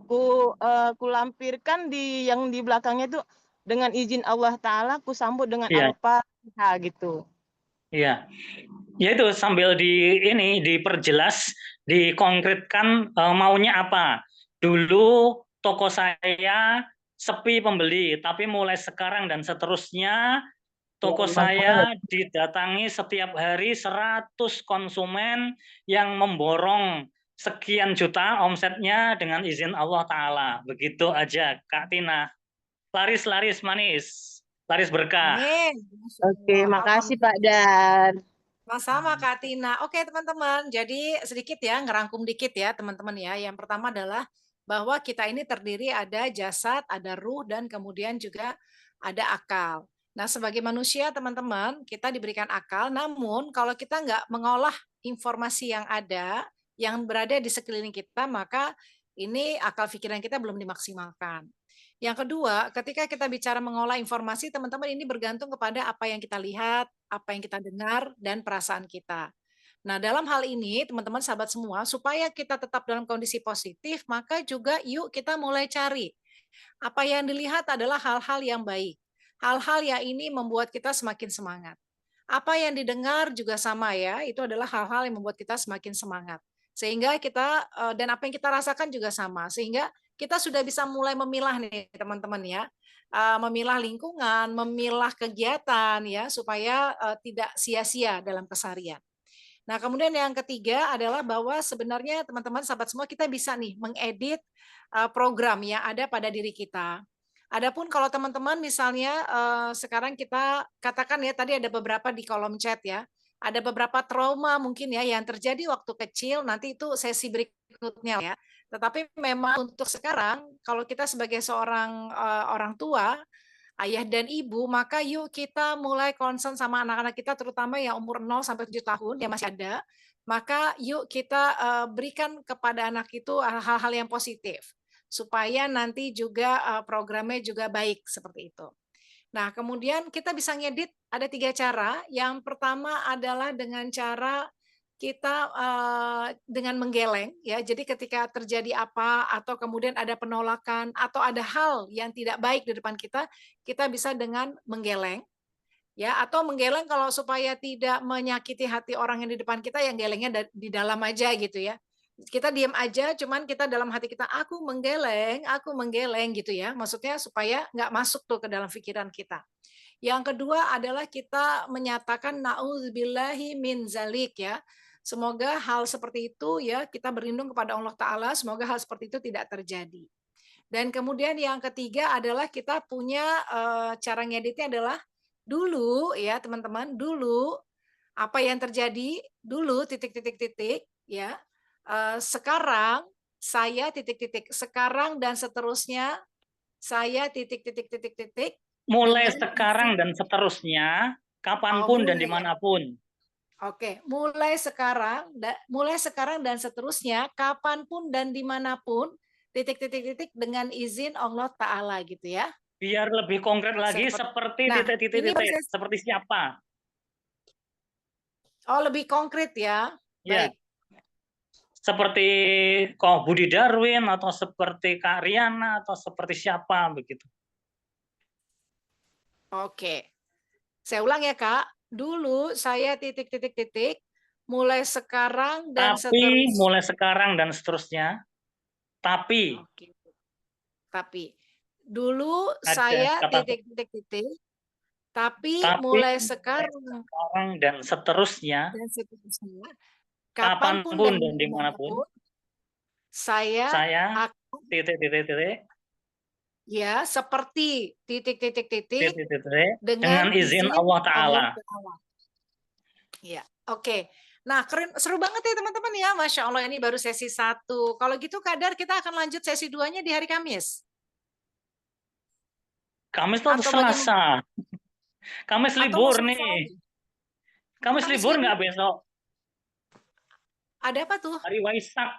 D: ku lampirkan di yang di belakangnya itu dengan izin Allah Ta'ala ku sambut dengan
A: Ya.
D: Al-Fatihah gitu.
A: Iya. Ya itu sambil diperjelas, dikonkretkan maunya apa. Dulu toko saya sepi pembeli, tapi mulai sekarang dan seterusnya toko saya didatangi setiap hari 100 konsumen yang memborong sekian juta omsetnya dengan izin Allah Ta'ala. Begitu aja Kak Tina. Laris-laris manis, laris berkah.
B: Amin.
D: Oke, makasih Pak Dar.
B: Sama Kak Tina. Oke teman-teman, jadi sedikit ya, ngerangkum dikit ya teman-teman ya. Yang pertama adalah bahwa kita ini terdiri ada jasad, ada ruh, dan kemudian juga ada akal. Nah sebagai manusia teman-teman, kita diberikan akal, namun kalau kita nggak mengolah informasi yang ada, yang berada di sekeliling kita, maka ini akal pikiran kita belum dimaksimalkan. Yang kedua, ketika kita bicara mengolah informasi, teman-teman ini bergantung kepada apa yang kita lihat, apa yang kita dengar, dan perasaan kita. Nah, dalam hal ini, teman-teman sahabat semua, supaya kita tetap dalam kondisi positif, maka juga yuk kita mulai cari. Apa yang dilihat adalah hal-hal yang baik. Hal-hal yang ini membuat kita semakin semangat. Apa yang didengar juga sama ya, itu adalah hal-hal yang membuat kita semakin semangat. Sehingga kita, dan apa yang kita rasakan juga sama, sehingga kita sudah bisa mulai memilah nih teman-teman ya, memilah lingkungan, memilah kegiatan ya, supaya tidak sia-sia dalam keseharian. Nah, kemudian yang ketiga adalah bahwa sebenarnya teman-teman sahabat semua kita bisa nih mengedit program yang ada pada diri kita. Adapun kalau teman-teman misalnya sekarang kita katakan ya tadi ada beberapa di kolom chat ya, ada beberapa trauma mungkin ya yang terjadi waktu kecil, nanti itu sesi berikutnya ya. Tetapi memang untuk sekarang kalau kita sebagai seorang orang tua, ayah dan ibu, maka yuk kita mulai concern sama anak-anak kita terutama yang umur 0 sampai 7 tahun yang masih ada. Maka yuk kita berikan kepada anak itu hal-hal yang positif supaya nanti juga programnya juga baik seperti itu. Nah, kemudian kita bisa ngedit ada 3 cara. Yang pertama adalah dengan cara kita dengan menggeleng ya. Jadi ketika terjadi apa atau kemudian ada penolakan atau ada hal yang tidak baik di depan kita, kita bisa dengan menggeleng ya atau menggeleng kalau supaya tidak menyakiti hati orang yang di depan kita yang gelengnya di dalam aja gitu ya. Kita diam aja cuman kita dalam hati kita aku menggeleng gitu ya. Maksudnya supaya nggak masuk tuh ke dalam pikiran kita. Yang kedua adalah kita menyatakan naudzubillahi min zalik ya. Semoga hal seperti itu ya kita berlindung kepada Allah Ta'ala, semoga hal seperti itu tidak terjadi. Dan kemudian yang ketiga adalah kita punya cara ngeditnya adalah dulu ya teman-teman, dulu apa yang terjadi, dulu titik-titik-titik ya. Sekarang saya titik-titik, sekarang dan seterusnya saya titik-titik-titik-titik.
A: Mulai sekarang dan seterusnya, kapanpun dan dimanapun.
B: Oke, mulai sekarang dan seterusnya, kapanpun dan dimanapun, titik-titik-titik dengan izin Allah Ta'ala gitu ya.
A: Biar lebih konkret lagi seperti titik-titik-titik, seperti siapa?
B: Oh, lebih konkret ya.
A: Ya.
B: Baik.
A: Seperti Ko Budi Darwin atau seperti Kak Riana atau seperti siapa begitu.
B: Oke. Saya ulang ya, Kak. Dulu saya titik, mulai sekarang dan
A: Tapi
B: seterusnya.
A: mulai sekarang dan seterusnya. Tapi
B: Oke. Tapi dulu
A: ada
B: saya
A: kata
B: tapi
A: tapi
B: mulai sekarang
A: dan seterusnya,
B: dan seterusnya, kapanpun
A: kapanpun
B: dan
A: dan dimanapun,
B: dimanapun, saya
A: saya
B: akan ya seperti dengan
A: dengan izin Allah Ta'ala.
B: Ya, oke. Nah, keren, seru banget ya teman-teman ya, Masya Allah ini baru sesi 1. Kalau gitu Kadar kita akan lanjut sesi 2-nya di hari Kamis.
A: Kamis tuh
B: Atau bagaimana?
A: Selasa. Kamis
B: Atau
A: libur
B: mau
A: nih.
B: lagi?
A: Kamis libur nggak besok?
B: Ada apa tuh?
A: Hari Waisak.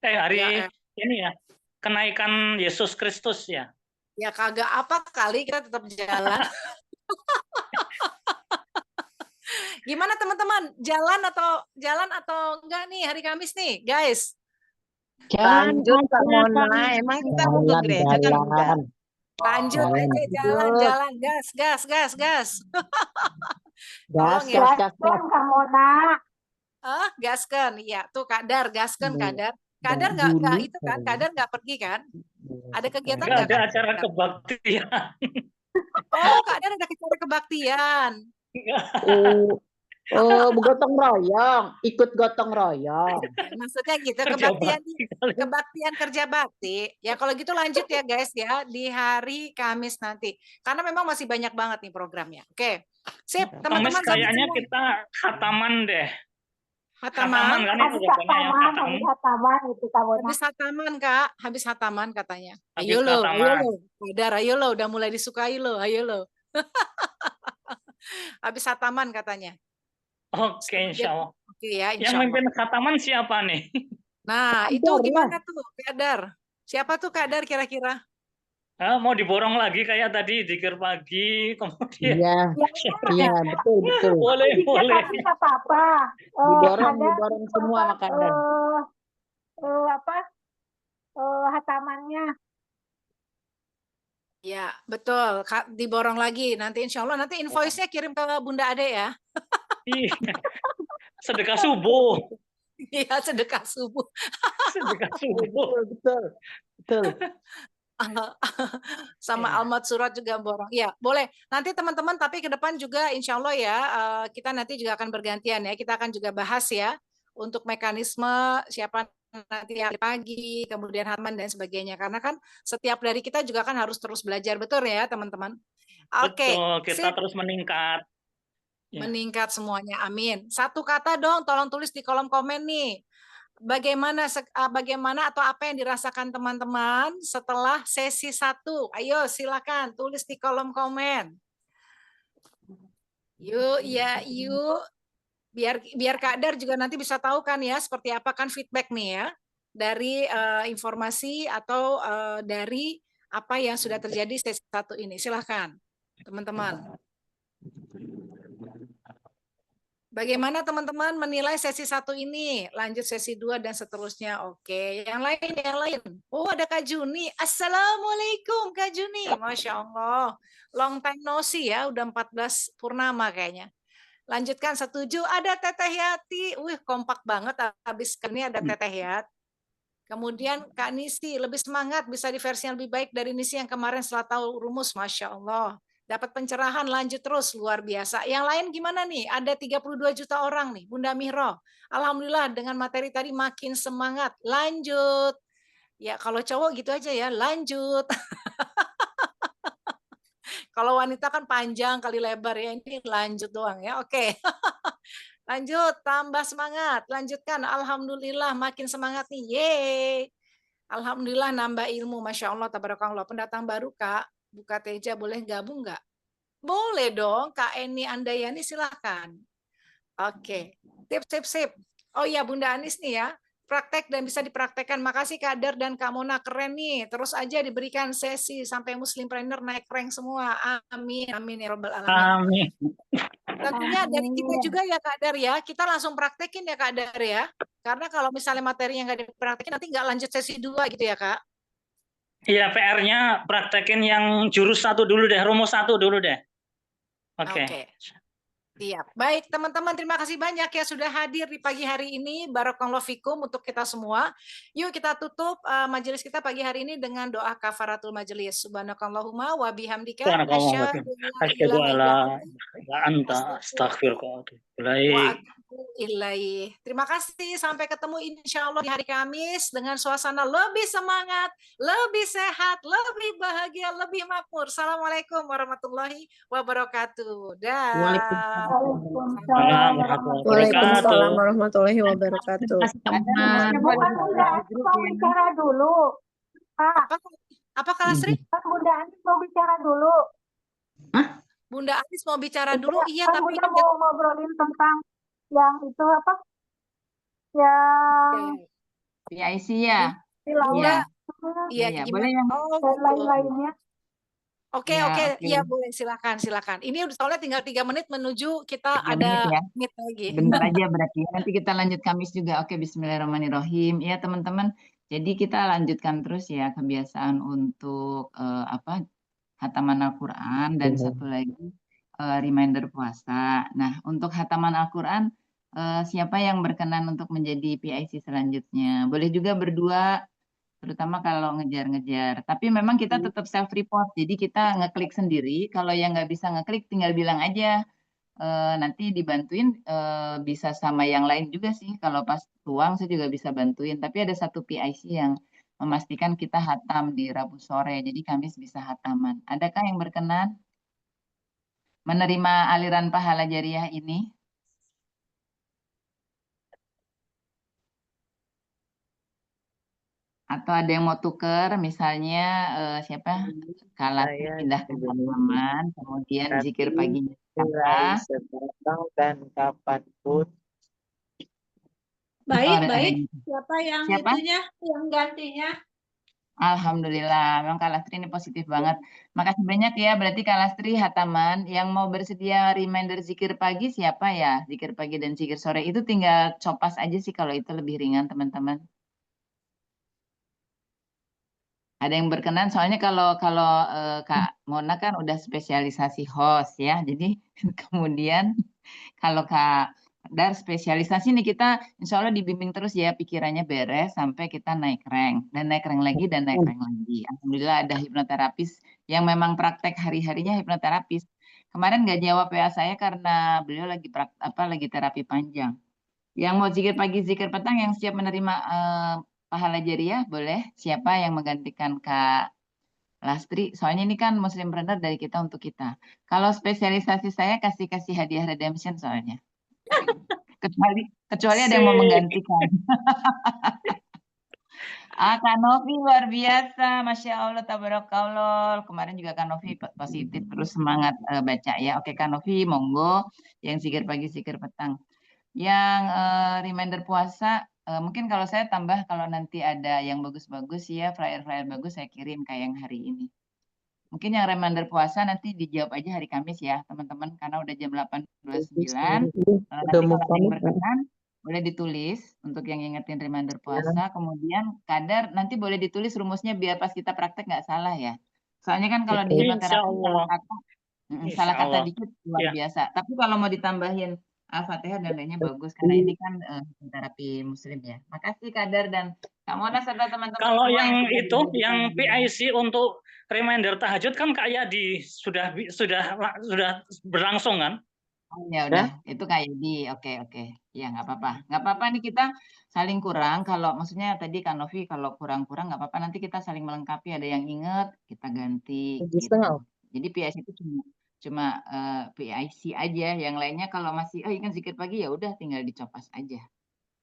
A: Hari
B: Ya,
A: ini ya. Kenaikan Yesus Kristus ya.
B: ya kagak apa kali kita tetap jalan. Gimana teman-teman? Jalan atau enggak nih hari Kamis nih, guys?
D: Lanjut Kak Mona, emang kita mau ke gereja kan enggak?
B: Lanjut aja jalan, gas. Tolong ya.
C: Kak Mona.
B: Gaskan, ya tuh Kadar, gaskan Kadar. Kadar nggak itu kan? Kadar nggak pergi kan? Ada kegiatan
A: Nggak
B: nggak?
A: ada acara kebaktian.
B: Oh, Kadar ada acara kebaktian.
C: Gotong royong, ikut gotong royong.
B: Maksudnya gitu,
A: Kerja
B: kebaktian kerja bakti. Ya kalau gitu lanjut ya guys ya di hari Kamis nanti. Karena memang masih banyak banget nih programnya. Oke. Sip,
A: Kamis
B: teman-teman
A: kayaknya kita khataman deh.
B: Hataman
A: kan itu
C: hataman itu Kak Mona.
B: Habis hataman Kak, habis hataman katanya.
A: Habis
B: Ayo lo,
A: hataman.
B: Kadar, ayo lo, udah mulai disukai lo, ayo lo. Habis hataman katanya.
A: Oke, insya Allah.
B: Oke ya,
A: Yang
B: insya Allah.
A: mimpin khataman siapa nih?
B: Nah, itu gimana tuh Kadar? Siapa tuh Kadar kira-kira?
A: Mau diborong lagi kayak tadi zikir pagi, kemudian
C: Iya, betul.
A: boleh.
C: Nggak apa-apa. Diborong semua makanan. Hatamannya.
B: Ya, betul. Diborong lagi. Nanti insya Allah nanti invoice-nya kirim ke Bunda Ade ya.
A: Iya. Sedekah subuh.
B: Iya, sedekah subuh.
C: Betul.
B: Sama Almat Surat juga borong. Ya, boleh. Nanti teman-teman, tapi ke depan juga insya Allah ya, kita nanti juga akan bergantian ya. Kita akan juga bahas ya, untuk mekanisme siapa nanti hari pagi, kemudian hataman dan sebagainya. Karena kan setiap dari kita juga kan harus terus belajar, betul ya teman-teman? Oke,
A: Betul, kita terus meningkat.
B: Meningkat semuanya, amin. Satu kata dong, tolong tulis di kolom komen nih. Bagaimana atau apa yang dirasakan teman-teman setelah sesi 1? Ayo silakan tulis di kolom komen. Yuk. Biar Kak Dar juga nanti bisa tahu kan ya seperti apa kan feedback nih ya dari informasi atau dari apa yang sudah terjadi sesi 1 ini. Silakan teman-teman. Bagaimana teman-teman menilai sesi 1 ini? Lanjut sesi 2 dan seterusnya. Oke, yang lain. Oh, ada Kak Juni. Assalamualaikum Kak Juni. Masya Allah. Long time no see ya, udah 14 purnama kayaknya. Lanjutkan, setuju. Ada Teteh Yati. Wih, kompak banget. Habis ini ada Teteh Yati. Kemudian Kak Nisi, lebih semangat, bisa di versi yang lebih baik dari Nisi yang kemarin setelah tahu rumus. Masya Allah. Dapat pencerahan, lanjut terus, luar biasa. Yang lain gimana nih? Ada 32 juta orang nih, Bunda Mihro. Alhamdulillah dengan materi tadi makin semangat. Lanjut. Ya kalau cowok gitu aja ya, lanjut. Kalau wanita kan panjang kali lebar ya, ini lanjut doang ya. Oke. Lanjut, tambah semangat. Lanjutkan, Alhamdulillah makin semangat nih. Yeay. Alhamdulillah nambah ilmu, Masya Allah, tabarakallah. Pendatang baru Kak, Buka Teja boleh gabung nggak? Boleh dong, Kak Eni Andayani silahkan. Oke, sip. Oh ya Bunda Anis nih ya, praktek dan bisa dipraktekkan. Makasih Kak Dar dan Kak Mona, keren nih. Terus aja diberikan sesi sampai Muslimpreneur naik rank semua. Amin, amin ya robbal alamin.
A: Amin.
B: Tentunya dari kita juga ya Kak Dar ya, kita langsung praktekin ya Kak Dar ya. Karena kalau misalnya materi yang nggak dipraktekin nanti nggak lanjut sesi 2 gitu ya Kak.
A: Iya, PR-nya praktekin yang jurus 1 dulu deh, rumus 1 dulu deh. Oke.
B: Oke. Siap. Baik, teman-teman, terima kasih banyak ya sudah hadir di pagi hari ini. Barakallahu fikum untuk kita semua. Yuk kita tutup majelis kita pagi hari ini dengan doa kafaratul majelis. Subhanakallahumma wa bihamdika
A: Subhanakallah wa
B: asyhadu
A: asyhadu
B: an la
A: alla
B: ilaha
A: ilaha anta astaghfiruka wa atubu ilaik.
B: wa atubu ilaih. Terima kasih. Sampai ketemu insya Allah di hari Kamis dengan suasana lebih semangat, lebih sehat, lebih bahagia, lebih makmur. Assalamualaikum warahmatullahi wabarakatuh. Dah.
A: Waalaikumsalam warahmatullahi
E: Waalaikumsalam
A: wabarakatuh.
E: warahmatullahi wabarakatuh.
F: Mau bicara dulu.
B: Apa Kak Lastri?
F: Bunda Anis mau bicara dulu.
B: Bunda Anis mau bicara dulu, iya,
F: Kan
B: tapi
F: Bunda mau ngobrolin tentang yang itu apa? Yang
G: PIC ya?
B: Laura,
G: Iya,
B: iya,
G: boleh yang
B: Oh,
F: dan
B: gitu.
F: lain-lainnya.
B: Oke,
G: Ya,
B: oke,
G: oke.
B: iya boleh, silakan. Ini udah soalnya tinggal 3 menit menuju kita
G: 3
B: ada
G: menit ya.
B: meet lagi.
G: Bentar aja berarti ya. Nanti kita lanjut Kamis juga. Oke, bismillahirrahmanirrahim. Ya, teman-teman. Jadi kita lanjutkan terus ya kebiasaan untuk hataman Al-Qur'an dan satu lagi reminder puasa. Nah, untuk hataman Al-Qur'an siapa yang berkenan untuk menjadi PIC selanjutnya? Boleh juga berdua, terutama kalau ngejar-ngejar. Tapi memang kita tetap self-report. Jadi kita ngeklik sendiri. Kalau yang nggak bisa ngeklik tinggal bilang aja. Nanti dibantuin bisa sama yang lain juga sih. Kalau pas tuang saya juga bisa bantuin. Tapi ada satu PIC yang memastikan kita hatam di Rabu sore. Jadi Kamis bisa hataman. Adakah yang berkenan menerima aliran pahala jariah ini? Atau ada yang mau tuker, misalnya siapa? Kalau pindah ke halaman, kemudian zikir paginya apa?
D: Sekarang dan kapanpun.
F: Baik.
G: Gitu.
F: Siapa yang
G: Siapa?
F: itunya, yang gantinya?
G: Alhamdulillah, memang Kak Lastri ini positif banget. Makasih banyak ya, berarti Kak Lastri hataman yang mau bersedia reminder zikir pagi siapa ya? Zikir pagi dan zikir sore itu tinggal copas aja sih kalau itu lebih ringan teman-teman. Ada yang berkenan, soalnya kalau Kak Mona kan udah spesialisasi host ya, jadi kemudian kalau Kak Dar spesialisasi nih kita insya Allah dibimbing terus ya pikirannya beres sampai kita naik rank dan naik rank lagi dan naik rank lagi. Alhamdulillah ada hipnoterapis yang memang praktek hari-harinya hipnoterapis. Kemarin nggak jawab WA saya karena beliau lagi lagi terapi panjang. Yang mau zikir pagi zikir petang yang siap menerima pahala jariah boleh. Siapa yang menggantikan Kak Lastri? Soalnya ini kan Muslimpreneur dari kita untuk kita. Kalau spesialisasi saya kasih hadiah redemption soalnya. Kecuali ada yang mau menggantikan. Kak Novi luar biasa, Masya Allah, tabarakallah. Kemarin juga Kak Novi positif, terus semangat baca ya. Oke Kak Novi, monggo. Yang zikir pagi, zikir petang. Yang reminder puasa, mungkin kalau saya tambah kalau nanti ada yang bagus-bagus ya, flyer-flyer bagus saya kirim kayak yang hari ini. Mungkin yang reminder puasa nanti dijawab aja hari Kamis ya, teman-teman, karena udah jam 8.29. Nanti kalau ada yang berkenan, boleh ditulis untuk yang ingetin reminder puasa. Kemudian kadar nanti boleh ditulis rumusnya biar pas kita praktek nggak salah ya. Soalnya kan kalau di hipnoterapi salah kata dikit luar biasa. Tapi kalau mau ditambahin Al-Fatihah dan lainnya bagus karena ini kan terapi muslim ya. Makasih Kadar dan Kak Mona serta teman-teman.
A: Kalau yang itu yang PIC untuk reminder tahajud kan Kak Yadi sudah berlangsung kan?
G: Oh, ya udah, itu Kak Yadi. Oke. Ya nggak apa-apa nih kita saling kurang. Kalau maksudnya tadi Kak Novi kalau kurang-kurang nggak apa-apa. Nanti kita saling melengkapi. Ada yang inget kita ganti. Gitu. Jadi PIC itu cuma PIC aja, yang lainnya kalau masih ingat zikir pagi ya udah tinggal dicopas aja.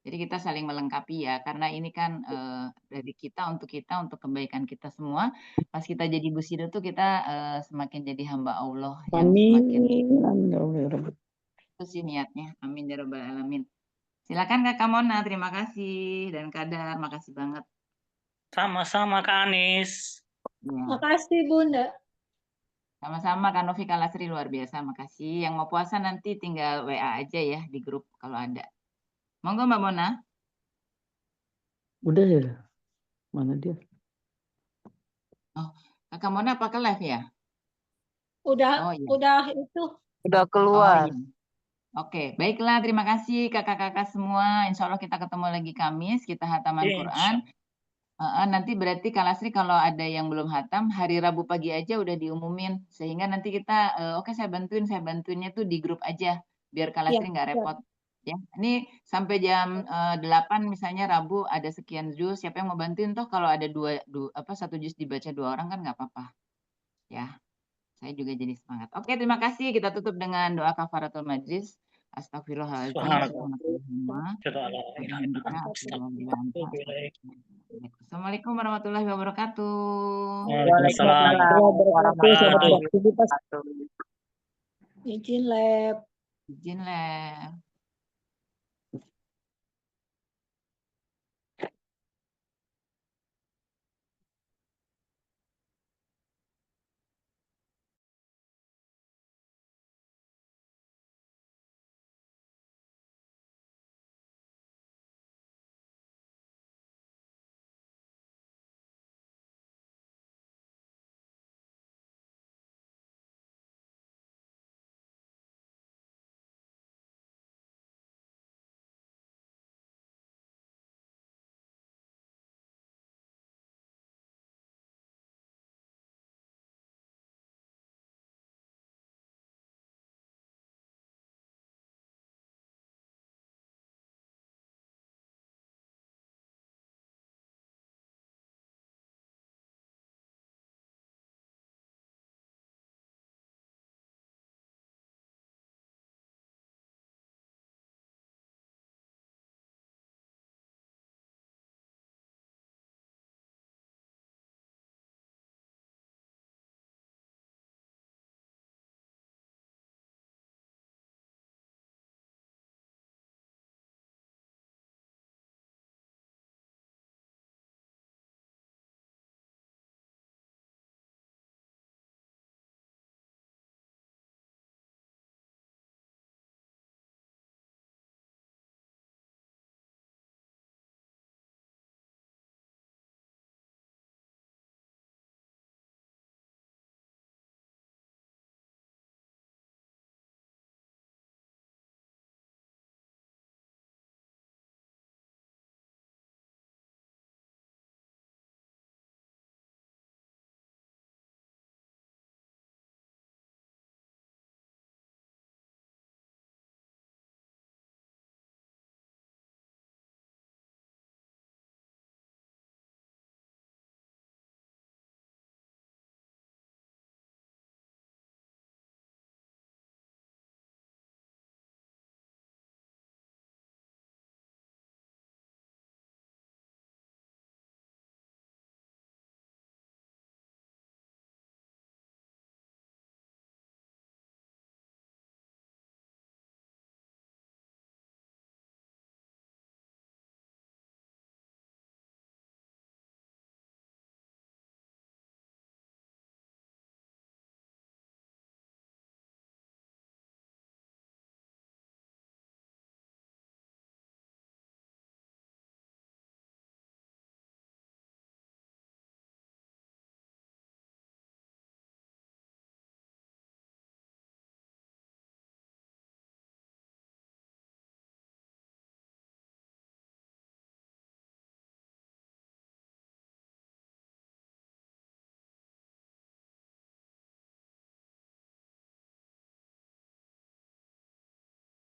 G: Jadi kita saling melengkapi ya, karena ini kan dari kita untuk kebaikan kita semua. Pas kita jadi busido tuh kita semakin jadi hamba Allah yang semakin itu sih niatnya. Amin ya rabbal alamin. Silakan Kakak Mona, terima kasih. Dan Kadar, makasih banget.
A: Sama-sama Kak Anis.
G: Ya.
F: Makasih Bunda.
G: Sama-sama Kak Novi Kalasri, luar biasa, makasih. Yang mau puasa nanti tinggal WA aja ya di grup kalau ada. Monggo Mbak Mona.
H: Udah ya? Mana dia?
G: Kakak Mona apa ke live ya?
F: Udah
G: Oh iya.
F: udah itu.
D: Udah
G: Oh
D: keluar.
G: iya. Oke, baiklah. Terima kasih kakak-kakak semua. Insya Allah kita ketemu lagi Kamis. Kita hataman Quran. Nanti berarti Kak Lasri kalau ada yang belum hatam, hari Rabu pagi aja udah diumumin. Sehingga nanti kita, oke saya bantuinnya tuh di grup aja. Biar Kak Lasri nggak repot. Ya, ini sampai jam 8 misalnya Rabu ada sekian juz. Siapa yang mau bantuin toh kalau ada satu juz dibaca 2 orang kan nggak apa-apa. Ya. Saya juga jadi semangat. Oke, terima kasih. Kita tutup dengan doa kafaratul majlis. Astagfirullahaladzim. Assalamualaikum warahmatullahi wabarakatuh.
A: Waalaikumsalam.
C: Waalaikumsalam.
E: Selamat beraktivitas.
F: Izin lab.
G: Izin lab.